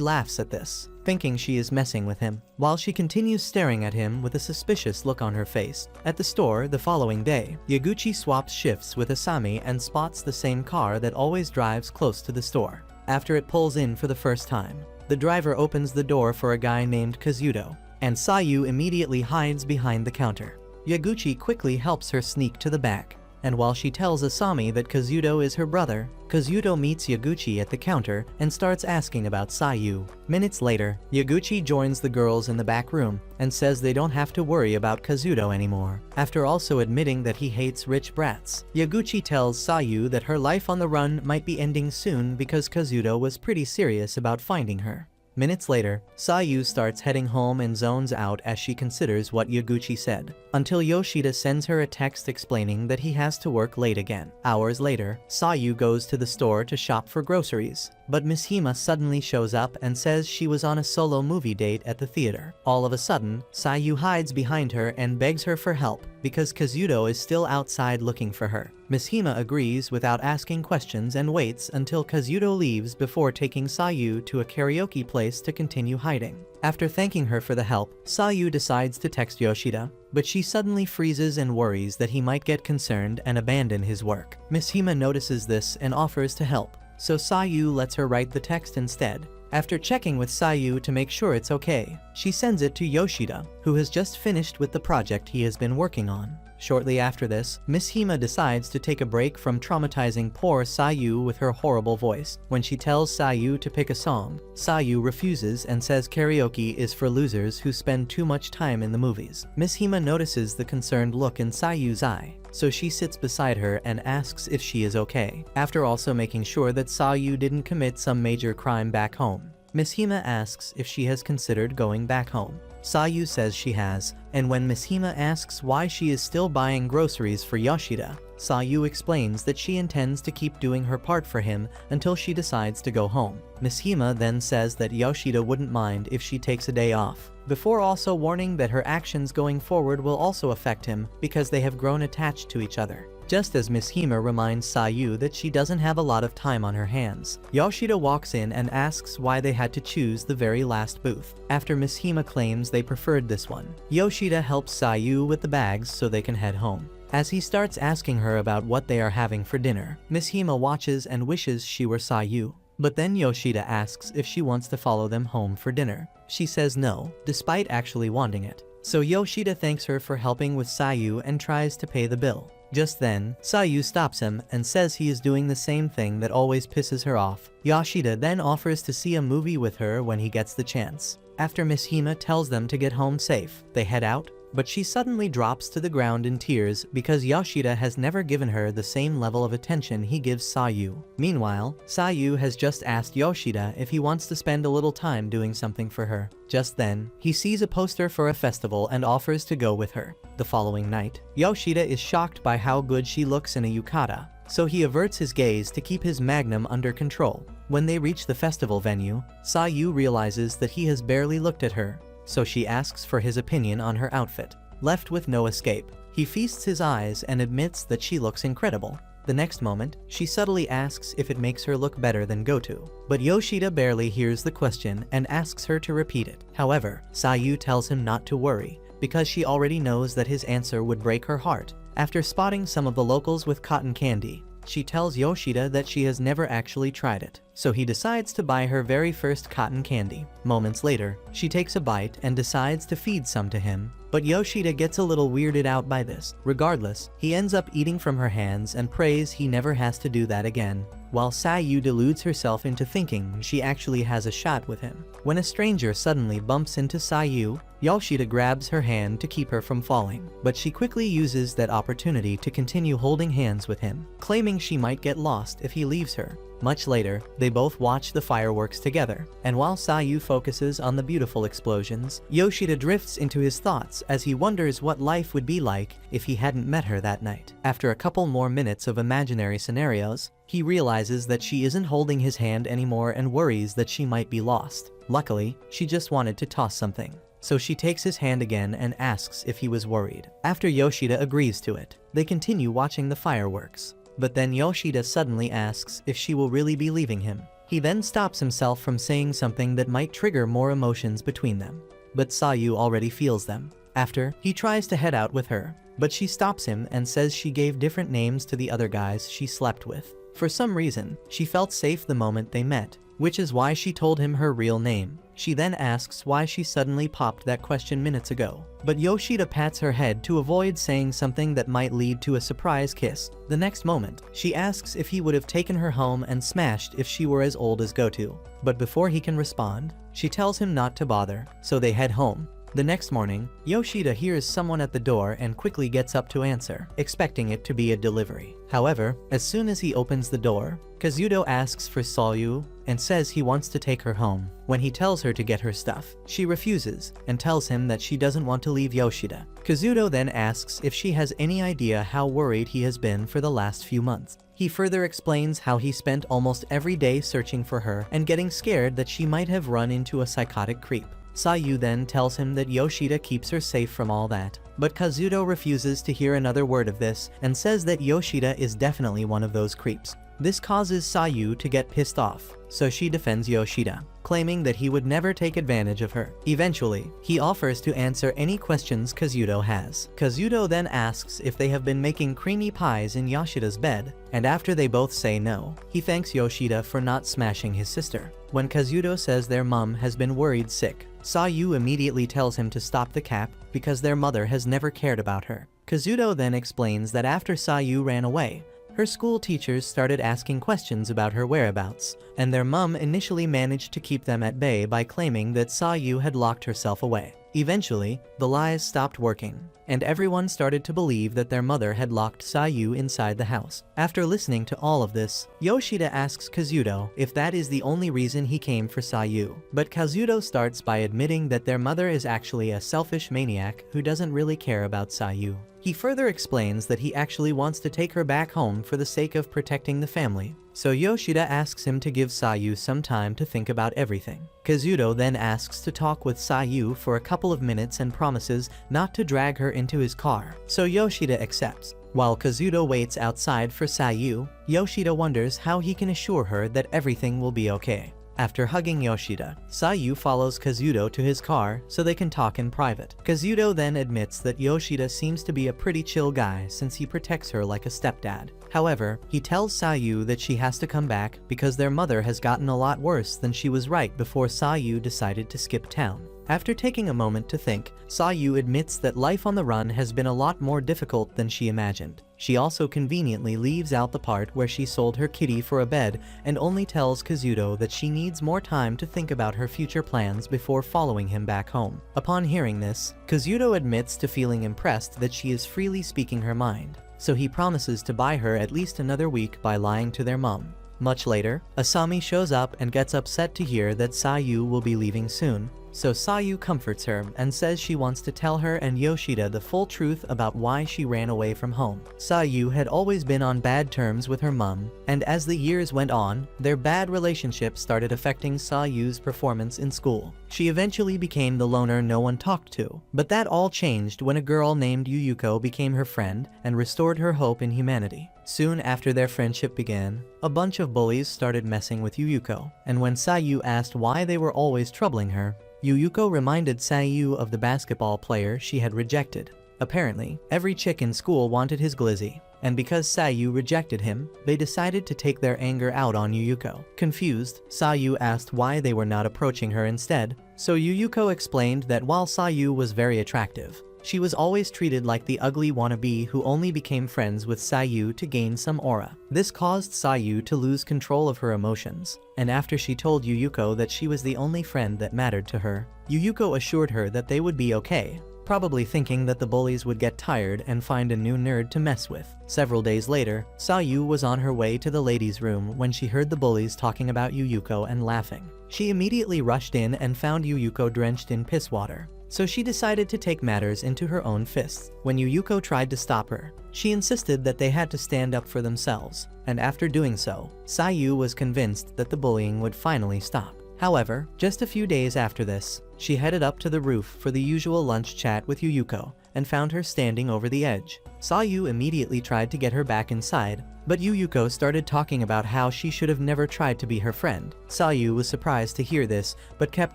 S1: laughs at this, thinking she is messing with him, while she continues staring at him with a suspicious look on her face. At the store the following day, Yaguchi swaps shifts with Asami and spots the same car that always drives close to the store. After it pulls in for the first time, the driver opens the door for a guy named Kazuto, and Sayu immediately hides behind the counter. Yaguchi quickly helps her sneak to the back, and while she tells Asami that Kazuto is her brother, Kazuto meets Yaguchi at the counter and starts asking about Sayu. Minutes later, Yaguchi joins the girls in the back room and says they don't have to worry about Kazuto anymore. After also admitting that he hates rich brats, Yaguchi tells Sayu that her life on the run might be ending soon because Kazuto was pretty serious about finding her. Minutes later, Sayu starts heading home and zones out as she considers what Yaguchi said, until Yoshida sends her a text explaining that he has to work late again. Hours later, Sayu goes to the store to shop for groceries, but Miss Hima suddenly shows up and says she was on a solo movie date at the theater. All of a sudden, Sayu hides behind her and begs her for help because Kazuto is still outside looking for her. Miss Hima agrees without asking questions and waits until Kazuto leaves before taking Sayu to a karaoke place to continue hiding. After thanking her for the help, Sayu decides to text Yoshida, but she suddenly freezes and worries that he might get concerned and abandon his work. Miss Hima notices this and offers to help, so Sayu lets her write the text instead. After checking with Sayu to make sure it's okay, she sends it to Yoshida, who has just finished with the project he has been working on. Shortly after this, Miss Hima decides to take a break from traumatizing poor Sayu with her horrible voice. When she tells Sayu to pick a song, Sayu refuses and says karaoke is for losers who spend too much time in the movies. Miss Hima notices the concerned look in Sayu's eye, so she sits beside her and asks if she is okay, after also making sure that Sayu didn't commit some major crime back home. Miss Hima asks if she has considered going back home. Sayu says she has, and when Miss Hima asks why she is still buying groceries for Yoshida, Sayu explains that she intends to keep doing her part for him until she decides to go home. Miss Hima then says that Yoshida wouldn't mind if she takes a day off, before also warning that her actions going forward will also affect him because they have grown attached to each other. Just as Miss Hima reminds Sayu that she doesn't have a lot of time on her hands, Yoshida walks in and asks why they had to choose the very last booth. After Miss Hima claims they preferred this one, Yoshida helps Sayu with the bags so they can head home. As he starts asking her about what they are having for dinner, Miss Hima watches and wishes she were Sayu. But then Yoshida asks if she wants to follow them home for dinner. She says no, despite actually wanting it. So Yoshida thanks her for helping with Sayu and tries to pay the bill. Just then, Sayu stops him and says he is doing the same thing that always pisses her off. Yoshida then offers to see a movie with her when he gets the chance. After Miss Hima tells them to get home safe, they head out, but she suddenly drops to the ground in tears because Yoshida has never given her the same level of attention he gives Sayu. Meanwhile, Sayu has just asked Yoshida if he wants to spend a little time doing something for her. Just then, he sees a poster for a festival and offers to go with her. The following night, Yoshida is shocked by how good she looks in a yukata, so he averts his gaze to keep his magnum under control. When they reach the festival venue, Sayu realizes that he has barely looked at her, so she asks for his opinion on her outfit. Left with no escape, he feasts his eyes and admits that she looks incredible. The next moment, she subtly asks if it makes her look better than Goto, but Yoshida barely hears the question and asks her to repeat it. However, Sayu tells him not to worry, because she already knows that his answer would break her heart. After spotting some of the locals with cotton candy, she tells Yoshida that she has never actually tried it. so he decides to buy her very first cotton candy. Moments later, she takes a bite and decides to feed some to him, but Yoshida gets a little weirded out by this. Regardless, he ends up eating from her hands and prays he never has to do that again, while Sayu deludes herself into thinking she actually has a shot with him. When a stranger suddenly bumps into Sayu, Yoshida grabs her hand to keep her from falling, but she quickly uses that opportunity to continue holding hands with him, claiming she might get lost if he leaves her. Much later, they both watch the fireworks together, and while Sayu focuses on the beautiful explosions, Yoshida drifts into his thoughts as he wonders what life would be like if he hadn't met her that night. After a couple more minutes of imaginary scenarios, he realizes that she isn't holding his hand anymore and worries that she might be lost. Luckily, she just wanted to toss something, so she takes his hand again and asks if he was worried. After Yoshida agrees to it, they continue watching the fireworks. But then Yoshida suddenly asks if she will really be leaving him. He then stops himself from saying something that might trigger more emotions between them, but Sayu already feels them. After, he tries to head out with her, but she stops him and says she gave different names to the other guys she slept with. For some reason, she felt safe the moment they met, which is why she told him her real name. She then asks why she suddenly popped that question minutes ago, but Yoshida pats her head to avoid saying something that might lead to a surprise kiss. The next moment, she asks if he would have taken her home and smashed if she were as old as Goto, but before he can respond, she tells him not to bother, so they head home. The next morning, Yoshida hears someone at the door and quickly gets up to answer, expecting it to be a delivery. However, as soon as he opens the door, Kazuto asks for Sayu and says he wants to take her home. When he tells her to get her stuff, she refuses and tells him that she doesn't want to leave Yoshida. Kazuto then asks if she has any idea how worried he has been for the last few months. He further explains how he spent almost every day searching for her and getting scared that she might have run into a psychotic creep. Sayu then tells him that Yoshida keeps her safe from all that, but Kazuto refuses to hear another word of this and says that Yoshida is definitely one of those creeps. This causes Sayu to get pissed off, so she defends Yoshida, claiming that he would never take advantage of her. Eventually, he offers to answer any questions Kazuto has. Kazuto then asks if they have been making creamy pies in Yoshida's bed, and after they both say no, he thanks Yoshida for not smashing his sister. When Kazuto says their mom has been worried sick, Sayu immediately tells him to stop the cap because their mother has never cared about her. Kazuto then explains that after Sayu ran away, her school teachers started asking questions about her whereabouts, and their mom initially managed to keep them at bay by claiming that Sayu had locked herself away. Eventually, the lies stopped working, and everyone started to believe that their mother had locked Sayu inside the house. After listening to all of this, Yoshida asks Kazuto if that is the only reason he came for Sayu, but Kazuto starts by admitting that their mother is actually a selfish maniac who doesn't really care about Sayu. He further explains that he actually wants to take her back home for the sake of protecting the family, so Yoshida asks him to give Sayu some time to think about everything. Kazuto then asks to talk with Sayu for a couple of minutes and promises not to drag her into his car, so Yoshida accepts. While Kazuto waits outside for Sayu, Yoshida wonders how he can assure her that everything will be okay. After hugging Yoshida, Sayu follows Kazuto to his car so they can talk in private. Kazuto then admits that Yoshida seems to be a pretty chill guy since he protects her like a stepdad. However, he tells Sayu that she has to come back because their mother has gotten a lot worse than she was right before Sayu decided to skip town. After taking a moment to think, Sayu admits that life on the run has been a lot more difficult than she imagined. She also conveniently leaves out the part where she sold her kitty for a bed and only tells Kazuto that she needs more time to think about her future plans before following him back home. Upon hearing this, Kazuto admits to feeling impressed that she is freely speaking her mind, so he promises to buy her at least another week by lying to their mom. Much later, Asami shows up and gets upset to hear that Sayu will be leaving soon, so Sayu comforts her and says she wants to tell her and Yoshida the full truth about why she ran away from home. Sayu had always been on bad terms with her mom, and as the years went on, their bad relationship started affecting Sayu's performance in school. She eventually became the loner no one talked to, but that all changed when a girl named Yuyuko became her friend and restored her hope in humanity. Soon after their friendship began, a bunch of bullies started messing with Yuyuko, and when Sayu asked why they were always troubling her, Yuyuko reminded Sayu of the basketball player she had rejected. Apparently, every chick in school wanted his glizzy, and because Sayu rejected him, they decided to take their anger out on Yuyuko. Confused, Sayu asked why they were not approaching her instead, so Yuyuko explained that while Sayu was very attractive, she was always treated like the ugly wannabe who only became friends with Sayu to gain some aura. This caused Sayu to lose control of her emotions, and after she told Yuyuko that she was the only friend that mattered to her, Yuyuko assured her that they would be okay, probably thinking that the bullies would get tired and find a new nerd to mess with. Several days later, Sayu was on her way to the ladies' room when she heard the bullies talking about Yuyuko and laughing. She immediately rushed in and found Yuyuko drenched in piss water, so she decided to take matters into her own fists. When Yuyuko tried to stop her, she insisted that they had to stand up for themselves, and after doing so, Sayu was convinced that the bullying would finally stop. However, just a few days after this, she headed up to the roof for the usual lunch chat with Yuyuko and found her standing over the edge. Sayu immediately tried to get her back inside, but Yuyuko started talking about how she should have never tried to be her friend. Sayu was surprised to hear this, but kept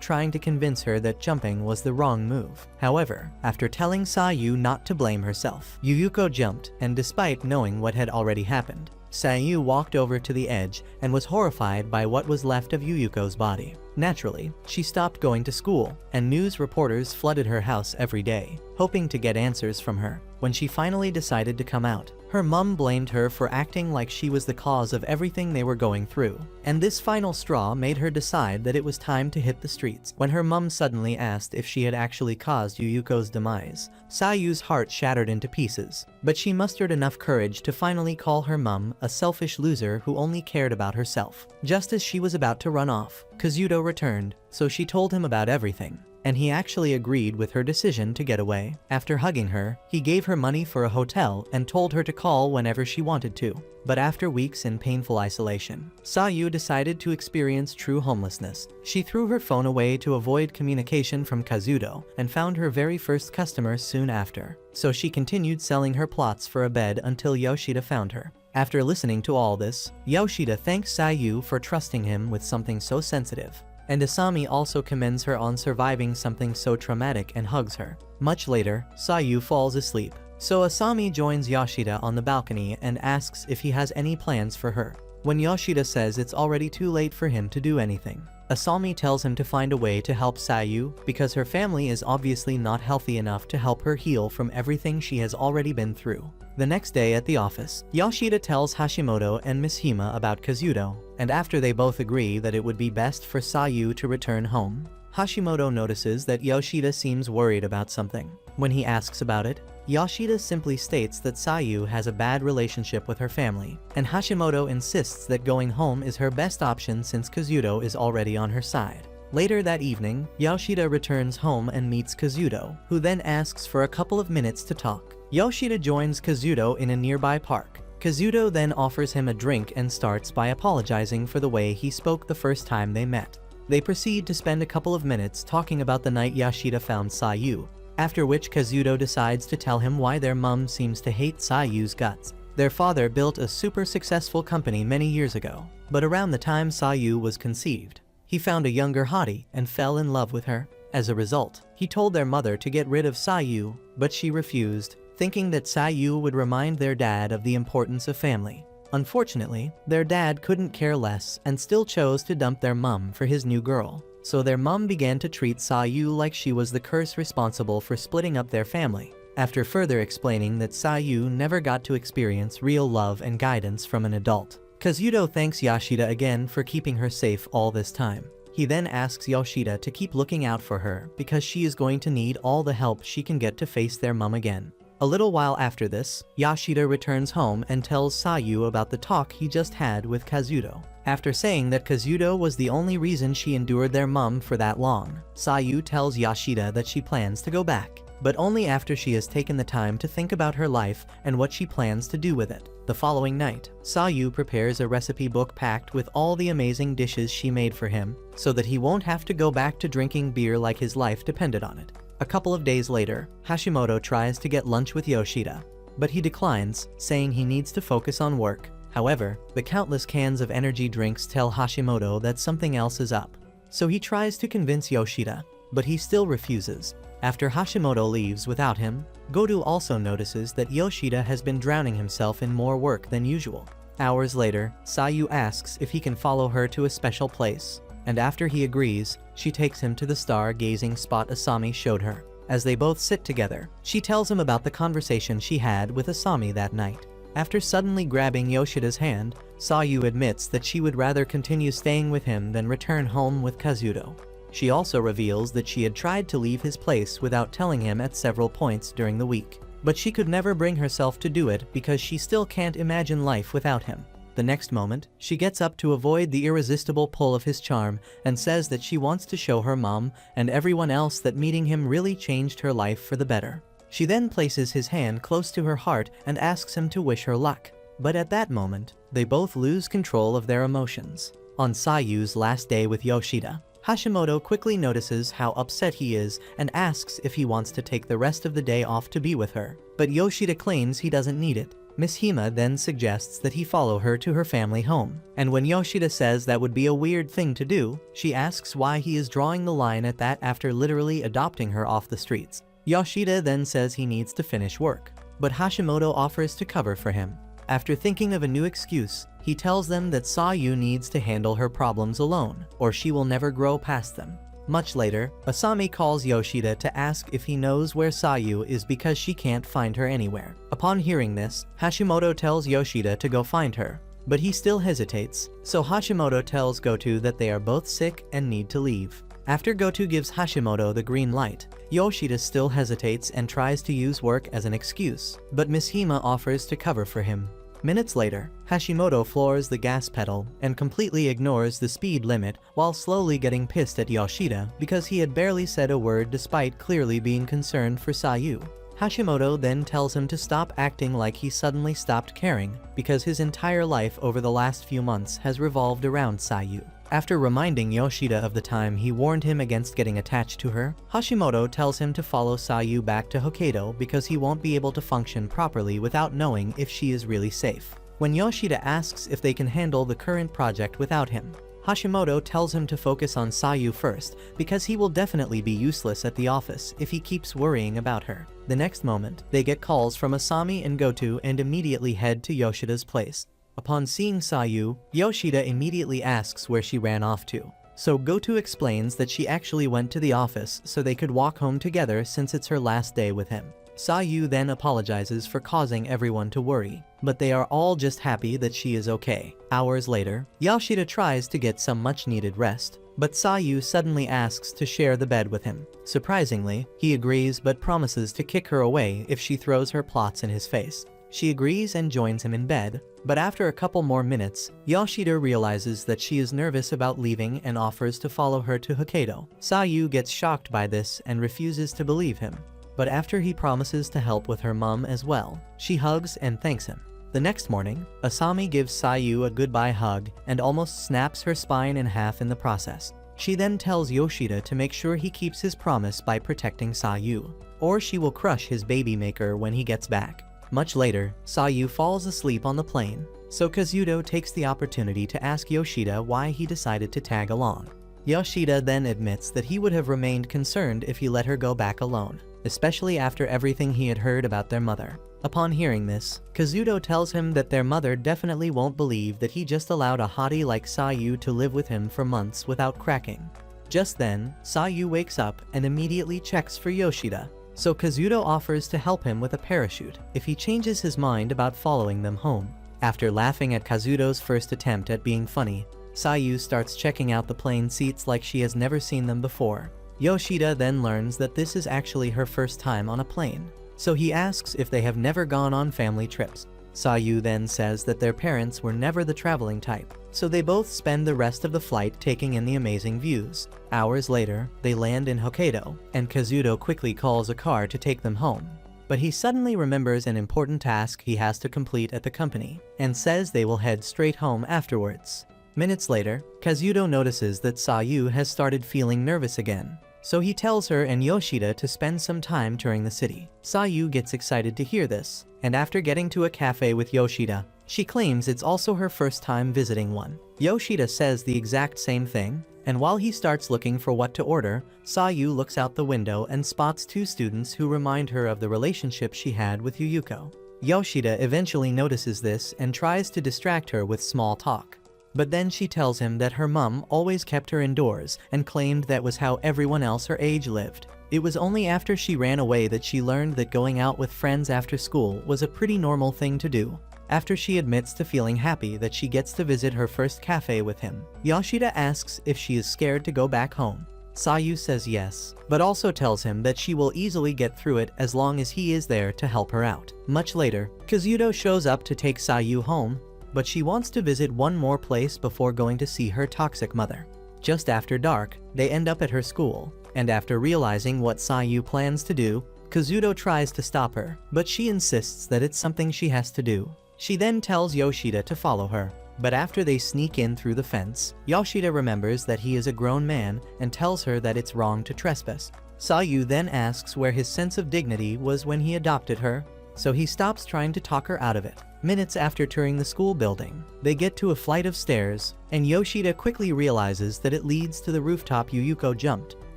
S1: trying to convince her that jumping was the wrong move. However, after telling Sayu not to blame herself, Yuyuko jumped, and despite knowing what had already happened, Sayu walked over to the edge and was horrified by what was left of Yuyuko's body. Naturally, she stopped going to school, and news reporters flooded her house every day, hoping to get answers from her. When she finally decided to come out, her mum blamed her for acting like she was the cause of everything they were going through, and this final straw made her decide that it was time to hit the streets. When her mum suddenly asked if she had actually caused Yuyuko's demise, Sayu's heart shattered into pieces, but she mustered enough courage to finally call her mum a selfish loser who only cared about herself. Just as she was about to run off, Kazuto returned, so she told him about everything, and he actually agreed with her decision to get away. After hugging her, he gave her money for a hotel and told her to call whenever she wanted to. But after weeks in painful isolation, Sayu decided to experience true homelessness. She threw her phone away to avoid communication from Kazuto and found her very first customer soon after. So she continued selling her plots for a bed until Yoshida found her. After listening to all this, Yoshida thanks Sayu for trusting him with something so sensitive, and Asami also commends her on surviving something so traumatic and hugs her. Much later, Sayu falls asleep, so Asami joins Yoshida on the balcony and asks if he has any plans for her. When Yoshida says it's already too late for him to do anything, Asami tells him to find a way to help Sayu because her family is obviously not healthy enough to help her heal from everything she has already been through. The next day at the office, Yoshida tells Hashimoto and Miss Hima about Kazuto, and after they both agree that it would be best for Sayu to return home, Hashimoto notices that Yoshida seems worried about something. When he asks about it, Yoshida simply states that Sayu has a bad relationship with her family, and Hashimoto insists that going home is her best option since Kazuto is already on her side. Later that evening, Yoshida returns home and meets Kazuto, who then asks for a couple of minutes to talk. Yoshida joins Kazuto in a nearby park. Kazuto then offers him a drink and starts by apologizing for the way he spoke the first time they met. They proceed to spend a couple of minutes talking about the night Yoshida found Sayu, after which Kazuto decides to tell him why their mum seems to hate Sayu's guts. Their father built a super successful company many years ago, but around the time Sayu was conceived, he found a younger hottie and fell in love with her. As a result, he told their mother to get rid of Sayu, but she refused, thinking that Sayu would remind their dad of the importance of family. Unfortunately, their dad couldn't care less and still chose to dump their mum for his new girl. So their mum began to treat Sayu like she was the curse responsible for splitting up their family. After further explaining that Sayu never got to experience real love and guidance from an adult, Kazuto thanks Yoshida again for keeping her safe all this time. He then asks Yoshida to keep looking out for her because she is going to need all the help she can get to face their mum again. A little while after this, Yoshida returns home and tells Sayu about the talk he just had with Kazuto. After saying that Kazuto was the only reason she endured their mum for that long, Sayu tells Yoshida that she plans to go back, but only after she has taken the time to think about her life and what she plans to do with it. The following night, Sayu prepares a recipe book packed with all the amazing dishes she made for him, so that he won't have to go back to drinking beer like his life depended on it. A couple of days later, Hashimoto tries to get lunch with Yoshida, but he declines, saying he needs to focus on work. However, the countless cans of energy drinks tell Hashimoto that something else is up, so he tries to convince Yoshida, but he still refuses. After Hashimoto leaves without him, Goto also notices that Yoshida has been drowning himself in more work than usual. Hours later, Sayu asks if he can follow her to a special place, and after he agrees, she takes him to the star-gazing spot Asami showed her. As they both sit together, she tells him about the conversation she had with Asami that night. After suddenly grabbing Yoshida's hand, Sayu admits that she would rather continue staying with him than return home with Kazuto. She also reveals that she had tried to leave his place without telling him at several points during the week, but she could never bring herself to do it because she still can't imagine life without him. The next moment, she gets up to avoid the irresistible pull of his charm and says that she wants to show her mom and everyone else that meeting him really changed her life for the better. She then places his hand close to her heart and asks him to wish her luck. But at that moment, they both lose control of their emotions. On Sayu's last day with Yoshida, Hashimoto quickly notices how upset he is and asks if he wants to take the rest of the day off to be with her, but Yoshida claims he doesn't need it. Miss Hima then suggests that he follow her to her family home, and when Yoshida says that would be a weird thing to do, she asks why he is drawing the line at that after literally adopting her off the streets. Yoshida then says he needs to finish work, but Hashimoto offers to cover for him. After thinking of a new excuse, he tells them that Sayu needs to handle her problems alone, or she will never grow past them. Much later, Asami calls Yoshida to ask if he knows where Sayu is because she can't find her anywhere. Upon hearing this, Hashimoto tells Yoshida to go find her, but he still hesitates, so Hashimoto tells Goto that they are both sick and need to leave. After Goto gives Hashimoto the green light, Yoshida still hesitates and tries to use work as an excuse, but Miss Hima offers to cover for him. Minutes later, Hashimoto floors the gas pedal and completely ignores the speed limit while slowly getting pissed at Yoshida because he had barely said a word despite clearly being concerned for Sayu. Hashimoto then tells him to stop acting like he suddenly stopped caring because his entire life over the last few months has revolved around Sayu. After reminding Yoshida of the time he warned him against getting attached to her, Hashimoto tells him to follow Sayu back to Hokkaido because he won't be able to function properly without knowing if she is really safe. When Yoshida asks if they can handle the current project without him, Hashimoto tells him to focus on Sayu first because he will definitely be useless at the office if he keeps worrying about her. The next moment, they get calls from Asami and Goto and immediately head to Yoshida's place. Upon seeing Sayu, Yoshida immediately asks where she ran off to. So Goto explains that she actually went to the office so they could walk home together since it's her last day with him. Sayu then apologizes for causing everyone to worry, but they are all just happy that she is okay. Hours later, Yoshida tries to get some much-needed rest, but Sayu suddenly asks to share the bed with him. Surprisingly, he agrees but promises to kick her away if she throws her plots in his face. She agrees and joins him in bed, but after a couple more minutes, Yoshida realizes that she is nervous about leaving and offers to follow her to Hokkaido. Sayu gets shocked by this and refuses to believe him, but after he promises to help with her mom as well, she hugs and thanks him. The next morning, Asami gives Sayu a goodbye hug and almost snaps her spine in half in the process. She then tells Yoshida to make sure he keeps his promise by protecting Sayu, or she will crush his baby maker when he gets back. Much later, Sayu falls asleep on the plane, so Kazuto takes the opportunity to ask Yoshida why he decided to tag along. Yoshida then admits that he would have remained concerned if he let her go back alone, especially after everything he had heard about their mother. Upon hearing this, Kazuto tells him that their mother definitely won't believe that he just allowed a hottie like Sayu to live with him for months without cracking. Just then, Sayu wakes up and immediately checks for Yoshida, so Kazuto offers to help him with a parachute if he changes his mind about following them home. After laughing at Kazuto's first attempt at being funny, Sayu starts checking out the plane seats like she has never seen them before. Yoshida then learns that this is actually her first time on a plane, so he asks if they have never gone on family trips. Sayu then says that their parents were never the traveling type, so they both spend the rest of the flight taking in the amazing views. Hours later, they land in Hokkaido, and Kazuto quickly calls a car to take them home. But he suddenly remembers an important task he has to complete at the company, and says they will head straight home afterwards. Minutes later, Kazuto notices that Sayu has started feeling nervous again, so he tells her and Yoshida to spend some time touring the city. Sayu gets excited to hear this, and after getting to a cafe with Yoshida, She claims it's also her first time visiting one. Yoshida says the exact same thing, and while he starts looking for what to order, Sayu looks out the window and spots two students who remind her of the relationship she had with Yuyuko. Yoshida eventually notices this and tries to distract her with small talk. But then she tells him that her mum always kept her indoors and claimed that was how everyone else her age lived. It was only after she ran away that she learned that going out with friends after school was a pretty normal thing to do. After she admits to feeling happy that she gets to visit her first cafe with him, Yoshida asks if she is scared to go back home. Sayu says yes, but also tells him that she will easily get through it as long as he is there to help her out. Much later, Kazuto shows up to take Sayu home, but she wants to visit one more place before going to see her toxic mother. Just after dark, they end up at her school, and after realizing what Sayu plans to do, Kazuto tries to stop her, but she insists that it's something she has to do. She then tells Yoshida to follow her, but after they sneak in through the fence, Yoshida remembers that he is a grown man and tells her that it's wrong to trespass. Sayu then asks where his sense of dignity was when he adopted her, so he stops trying to talk her out of it. Minutes after touring the school building, they get to a flight of stairs, and Yoshida quickly realizes that it leads to the rooftop Yuyuko jumped.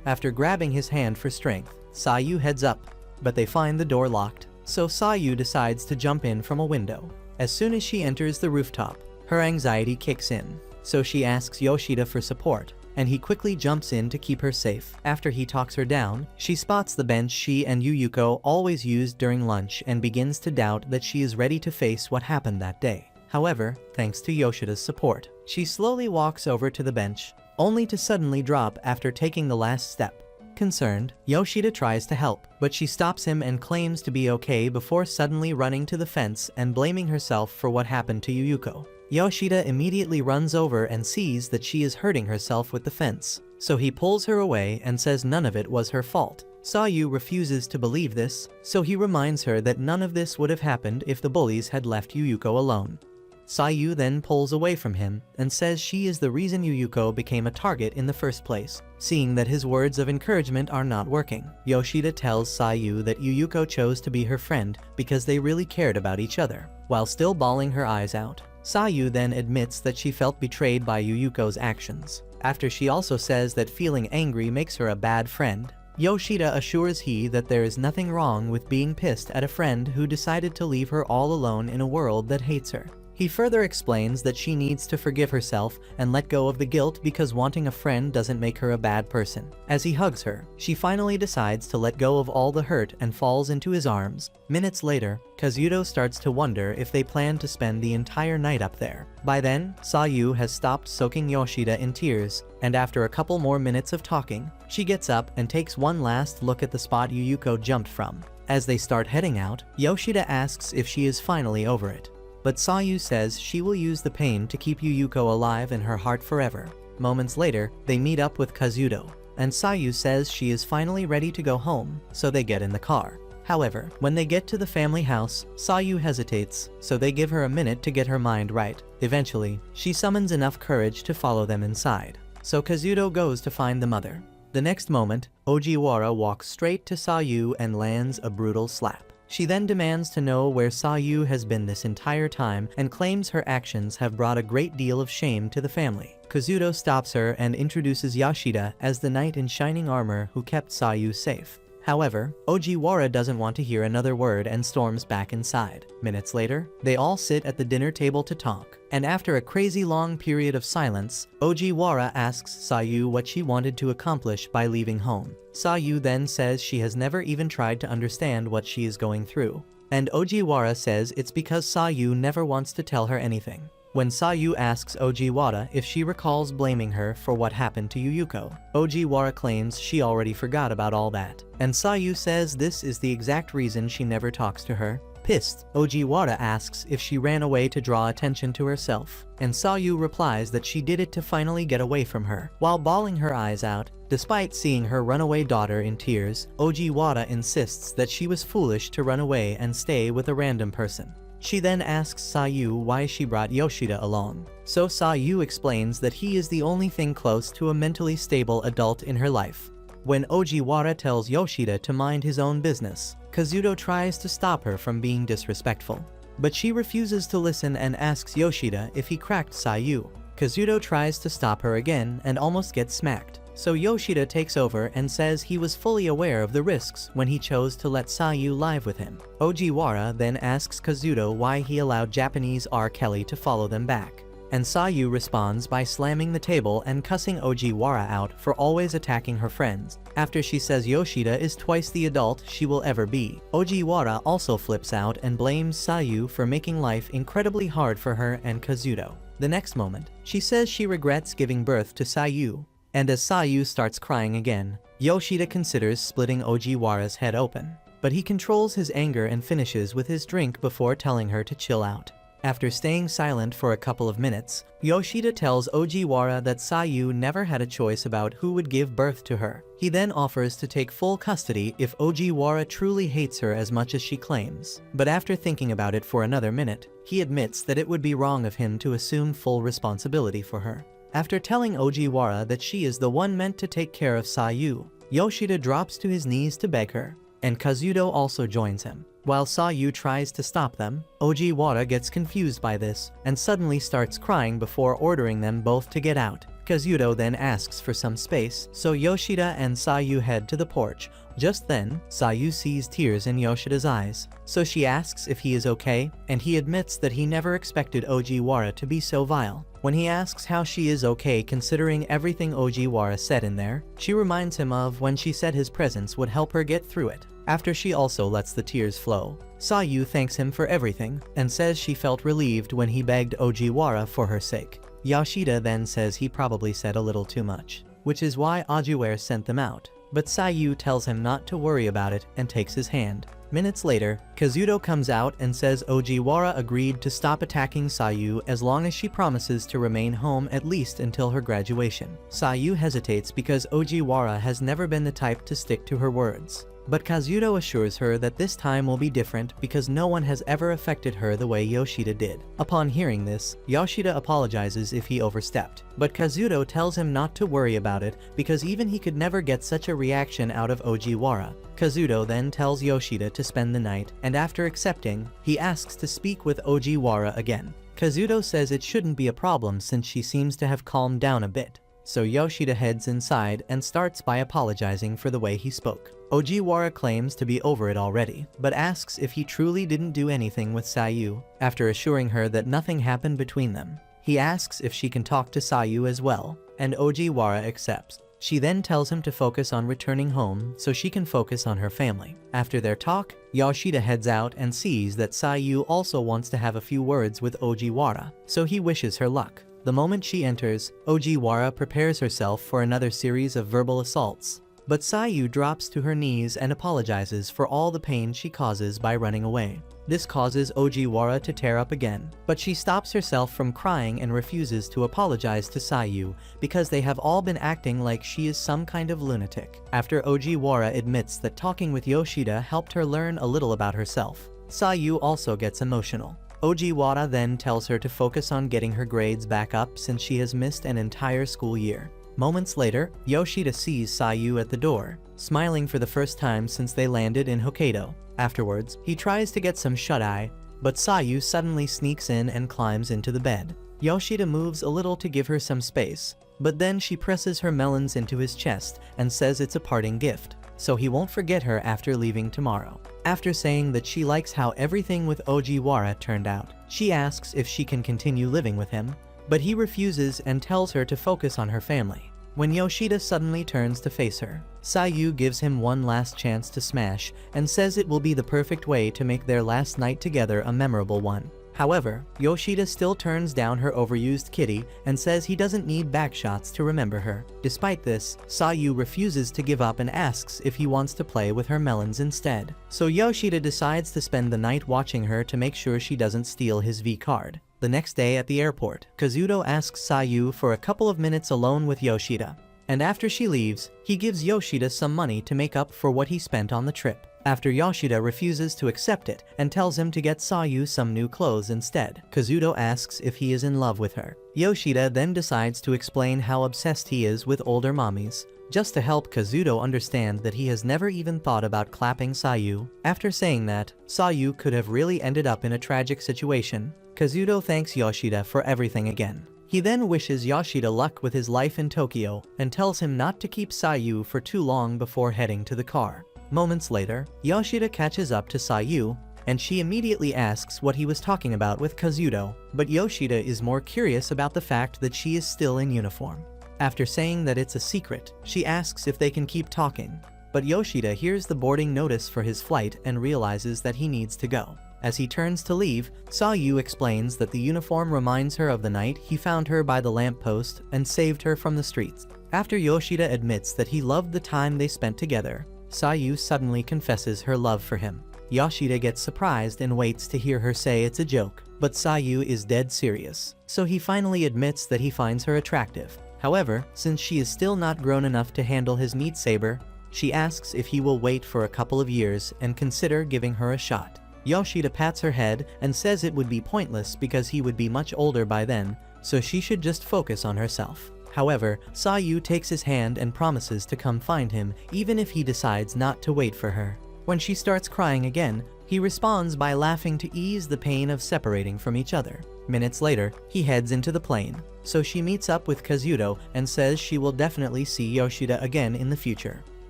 S1: After grabbing his hand for strength, Sayu heads up, but they find the door locked, so Sayu decides to jump in from a window. As soon as she enters the rooftop, her anxiety kicks in, so she asks Yoshida for support, and he quickly jumps in to keep her safe. After he talks her down, she spots the bench she and Yuyuko always used during lunch and begins to doubt that she is ready to face what happened that day. However, thanks to Yoshida's support, she slowly walks over to the bench, only to suddenly drop after taking the last step. Concerned, Yoshida tries to help, but she stops him and claims to be okay before suddenly running to the fence and blaming herself for what happened to Yuyuko. Yoshida immediately runs over and sees that she is hurting herself with the fence, so he pulls her away and says none of it was her fault. Sayu refuses to believe this, so he reminds her that none of this would have happened if the bullies had left Yuyuko alone. Sayu then pulls away from him and says she is the reason Yuyuko became a target in the first place. Seeing that his words of encouragement are not working, Yoshida tells Sayu that Yuyuko chose to be her friend because they really cared about each other. While still bawling her eyes out, Sayu then admits that she felt betrayed by Yuyuko's actions. After she also says that feeling angry makes her a bad friend, Yoshida assures he that there is nothing wrong with being pissed at a friend who decided to leave her all alone in a world that hates her. He further explains that she needs to forgive herself and let go of the guilt because wanting a friend doesn't make her a bad person. As he hugs her, she finally decides to let go of all the hurt and falls into his arms. Minutes later, Kazuto starts to wonder if they plan to spend the entire night up there. By then, Sayu has stopped soaking Yoshida in tears, and after a couple more minutes of talking, she gets up and takes one last look at the spot Yuyuko jumped from. As they start heading out, Yoshida asks if she is finally over it. But Sayu says she will use the pain to keep Yuyuko alive in her heart forever. Moments later, they meet up with Kazuto, and Sayu says she is finally ready to go home, so they get in the car. However, when they get to the family house, Sayu hesitates, so they give her a minute to get her mind right. Eventually, she summons enough courage to follow them inside, so Kazuto goes to find the mother. The next moment, Ojiwara walks straight to Sayu and lands a brutal slap. She then demands to know where Sayu has been this entire time and claims her actions have brought a great deal of shame to the family. Kazuto stops her and introduces Yoshida as the knight in shining armor who kept Sayu safe. However, Ojiwara doesn't want to hear another word and storms back inside. Minutes later, they all sit at the dinner table to talk, and after a crazy long period of silence, Ojiwara asks Sayu what she wanted to accomplish by leaving home. Sayu then says she has never even tried to understand what she is going through, and Ojiwara says it's because Sayu never wants to tell her anything. When Sayu asks Ojiwara if she recalls blaming her for what happened to Yuyuko, Ojiwara claims she already forgot about all that, and Sayu says this is the exact reason she never talks to her. Pissed, Ojiwara asks if she ran away to draw attention to herself, and Sayu replies that she did it to finally get away from her. While bawling her eyes out, despite seeing her runaway daughter in tears, Ojiwara insists that she was foolish to run away and stay with a random person. She then asks Sayu why she brought Yoshida along, so Sayu explains that he is the only thing close to a mentally stable adult in her life. When Ojiwara tells Yoshida to mind his own business, Kazuto tries to stop her from being disrespectful. but she refuses to listen and asks Yoshida if he cracked Sayu. Kazuto tries to stop her again and almost gets smacked. So Yoshida takes over and says he was fully aware of the risks when he chose to let Sayu live with him. Ojiwara then asks Kazuto why he allowed Japanese R. Kelly to follow them back. And Sayu responds by slamming the table and cussing Ojiwara out for always attacking her friends, after she says Yoshida is twice the adult she will ever be. Ojiwara also flips out and blames Sayu for making life incredibly hard for her and Kazuto. The next moment, she says she regrets giving birth to Sayu. And as Sayu starts crying again, Yoshida considers splitting Ojiwara's head open. But he controls his anger and finishes with his drink before telling her to chill out. After staying silent for a couple of minutes, Yoshida tells Ojiwara that Sayu never had a choice about who would give birth to her. He then offers to take full custody if Ojiwara truly hates her as much as she claims. But after thinking about it for another minute, he admits that it would be wrong of him to assume full responsibility for her. After telling Ojiwara that she is the one meant to take care of Sayu, Yoshida drops to his knees to beg her, and Kazuto also joins him. While Sayu tries to stop them, Ojiwara gets confused by this and suddenly starts crying before ordering them both to get out. Kazuto then asks for some space, so Yoshida and Sayu head to the porch. Just then, Sayu sees tears in Yoshida's eyes, so she asks if he is okay, and he admits that he never expected Ojiwara to be so vile. When he asks how she is okay considering everything Ojiwara said in there, she reminds him of when she said his presence would help her get through it. After she also lets the tears flow, Sayu thanks him for everything and says she felt relieved when he begged Ojiwara for her sake. Yoshida then says he probably said a little too much, which is why Ojiwara sent them out. But Sayu tells him not to worry about it and takes his hand. Minutes later, Kazuto comes out and says Ojiwara agreed to stop attacking Sayu as long as she promises to remain home at least until her graduation. Sayu hesitates because Ojiwara has never been the type to stick to her words. But Kazuto assures her that this time will be different because no one has ever affected her the way Yoshida did. Upon hearing this, Yoshida apologizes if he overstepped, but Kazuto tells him not to worry about it because even he could never get such a reaction out of Ojiwara. Kazuto then tells Yoshida to spend the night, and after accepting, he asks to speak with Ojiwara again. Kazuto says it shouldn't be a problem since she seems to have calmed down a bit. So Yoshida heads inside and starts by apologizing for the way he spoke. Ojiwara claims to be over it already, but asks if he truly didn't do anything with Sayu, after assuring her that nothing happened between them. He asks if she can talk to Sayu as well, and Ojiwara accepts. She then tells him to focus on returning home so she can focus on her family. After their talk, Yoshida heads out and sees that Sayu also wants to have a few words with Ojiwara, so he wishes her luck. The moment she enters, Ojiwara prepares herself for another series of verbal assaults. But Sayu drops to her knees and apologizes for all the pain she causes by running away. This causes Ojiwara to tear up again, but she stops herself from crying and refuses to apologize to Sayu because they have all been acting like she is some kind of lunatic. After Ojiwara admits that talking with Yoshida helped her learn a little about herself, Sayu also gets emotional. Ojiwara then tells her to focus on getting her grades back up since she has missed an entire school year. Moments later, Yoshida sees Sayu at the door, smiling for the first time since they landed in Hokkaido. Afterwards, he tries to get some shut-eye, but Sayu suddenly sneaks in and climbs into the bed. Yoshida moves a little to give her some space, but then she presses her melons into his chest and says it's a parting gift, so he won't forget her after leaving tomorrow. After saying that she likes how everything with Ojiwara turned out, she asks if she can continue living with him, but he refuses and tells her to focus on her family. When Yoshida suddenly turns to face her, Sayu gives him one last chance to smash and says it will be the perfect way to make their last night together a memorable one. However, Yoshida still turns down her overused kitty and says he doesn't need backshots to remember her. Despite this, Sayu refuses to give up and asks if he wants to play with her melons instead. So Yoshida decides to spend the night watching her to make sure she doesn't steal his V card. The next day at the airport, Kazuto asks Sayu for a couple of minutes alone with Yoshida. And after she leaves, he gives Yoshida some money to make up for what he spent on the trip. After Yoshida refuses to accept it and tells him to get Sayu some new clothes instead, Kazuto asks if he is in love with her. Yoshida then decides to explain how obsessed he is with older mommies, just to help Kazuto understand that he has never even thought about clapping Sayu. After saying that, Sayu could have really ended up in a tragic situation. Kazuto thanks Yoshida for everything again. He then wishes Yoshida luck with his life in Tokyo and tells him not to keep Sayu for too long before heading to the car. Moments later, Yoshida catches up to Sayu, and she immediately asks what he was talking about with Kazuto, but Yoshida is more curious about the fact that she is still in uniform. After saying that it's a secret, she asks if they can keep talking, but Yoshida hears the boarding notice for his flight and realizes that he needs to go. As he turns to leave, Sayu explains that the uniform reminds her of the night he found her by the lamppost and saved her from the streets. After Yoshida admits that he loved the time they spent together, Sayu suddenly confesses her love for him. Yoshida gets surprised and waits to hear her say it's a joke, but Sayu is dead serious, so he finally admits that he finds her attractive. However, since she is still not grown enough to handle his meat saber, she asks if he will wait for a couple of years and consider giving her a shot. Yoshida pats her head and says it would be pointless because he would be much older by then, so she should just focus on herself. However, Sayu takes his hand and promises to come find him even if he decides not to wait for her. When she starts crying again, he responds by laughing to ease the pain of separating from each other. Minutes later, he heads into the plane, so she meets up with Kazuto and says she will definitely see Yoshida again in the future.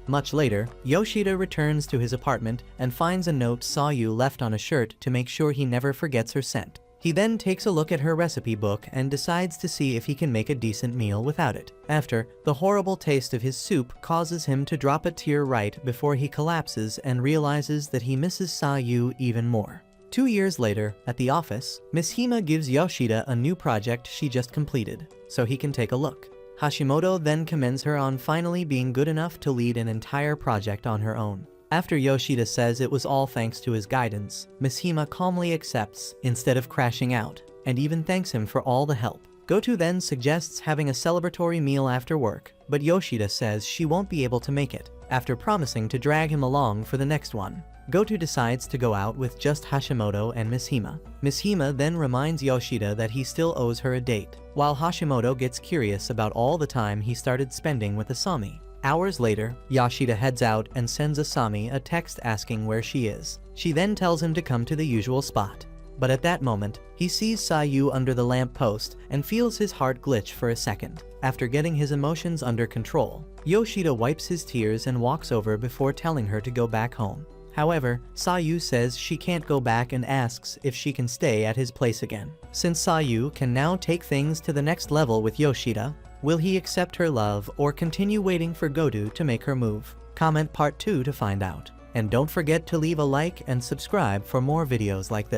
S1: Much later, Yoshida returns to his apartment and finds a note Sayu left on a shirt to make sure he never forgets her scent. He then takes a look at her recipe book and decides to see if he can make a decent meal without it. After, the horrible taste of his soup causes him to drop a tear right before he collapses and realizes that he misses Sayu even more. 2 years later, at the office, Miss Hima gives Yoshida a new project she just completed, so he can take a look. Hashimoto then commends her on finally being good enough to lead an entire project on her own. After Yoshida says it was all thanks to his guidance, Miss Hima calmly accepts instead of crashing out, and even thanks him for all the help. Goto then suggests having a celebratory meal after work, but Yoshida says she won't be able to make it, after promising to drag him along for the next one. Goto decides to go out with just Hashimoto and Miss Hima. Miss Hima then reminds Yoshida that he still owes her a date, while Hashimoto gets curious about all the time he started spending with Asami. Hours later, Yoshida heads out and sends Asami a text asking where she is. She then tells him to come to the usual spot. But at that moment, he sees Sayu under the lamppost and feels his heart glitch for a second. After getting his emotions under control, Yoshida wipes his tears and walks over before telling her to go back home. However, Sayu says she can't go back and asks if she can stay at his place again. Since Sayu can now take things to the next level with Yoshida, will he accept her love or continue waiting for Goto to make her move? Comment part 2 to find out. And don't forget to leave a like and subscribe for more videos like this.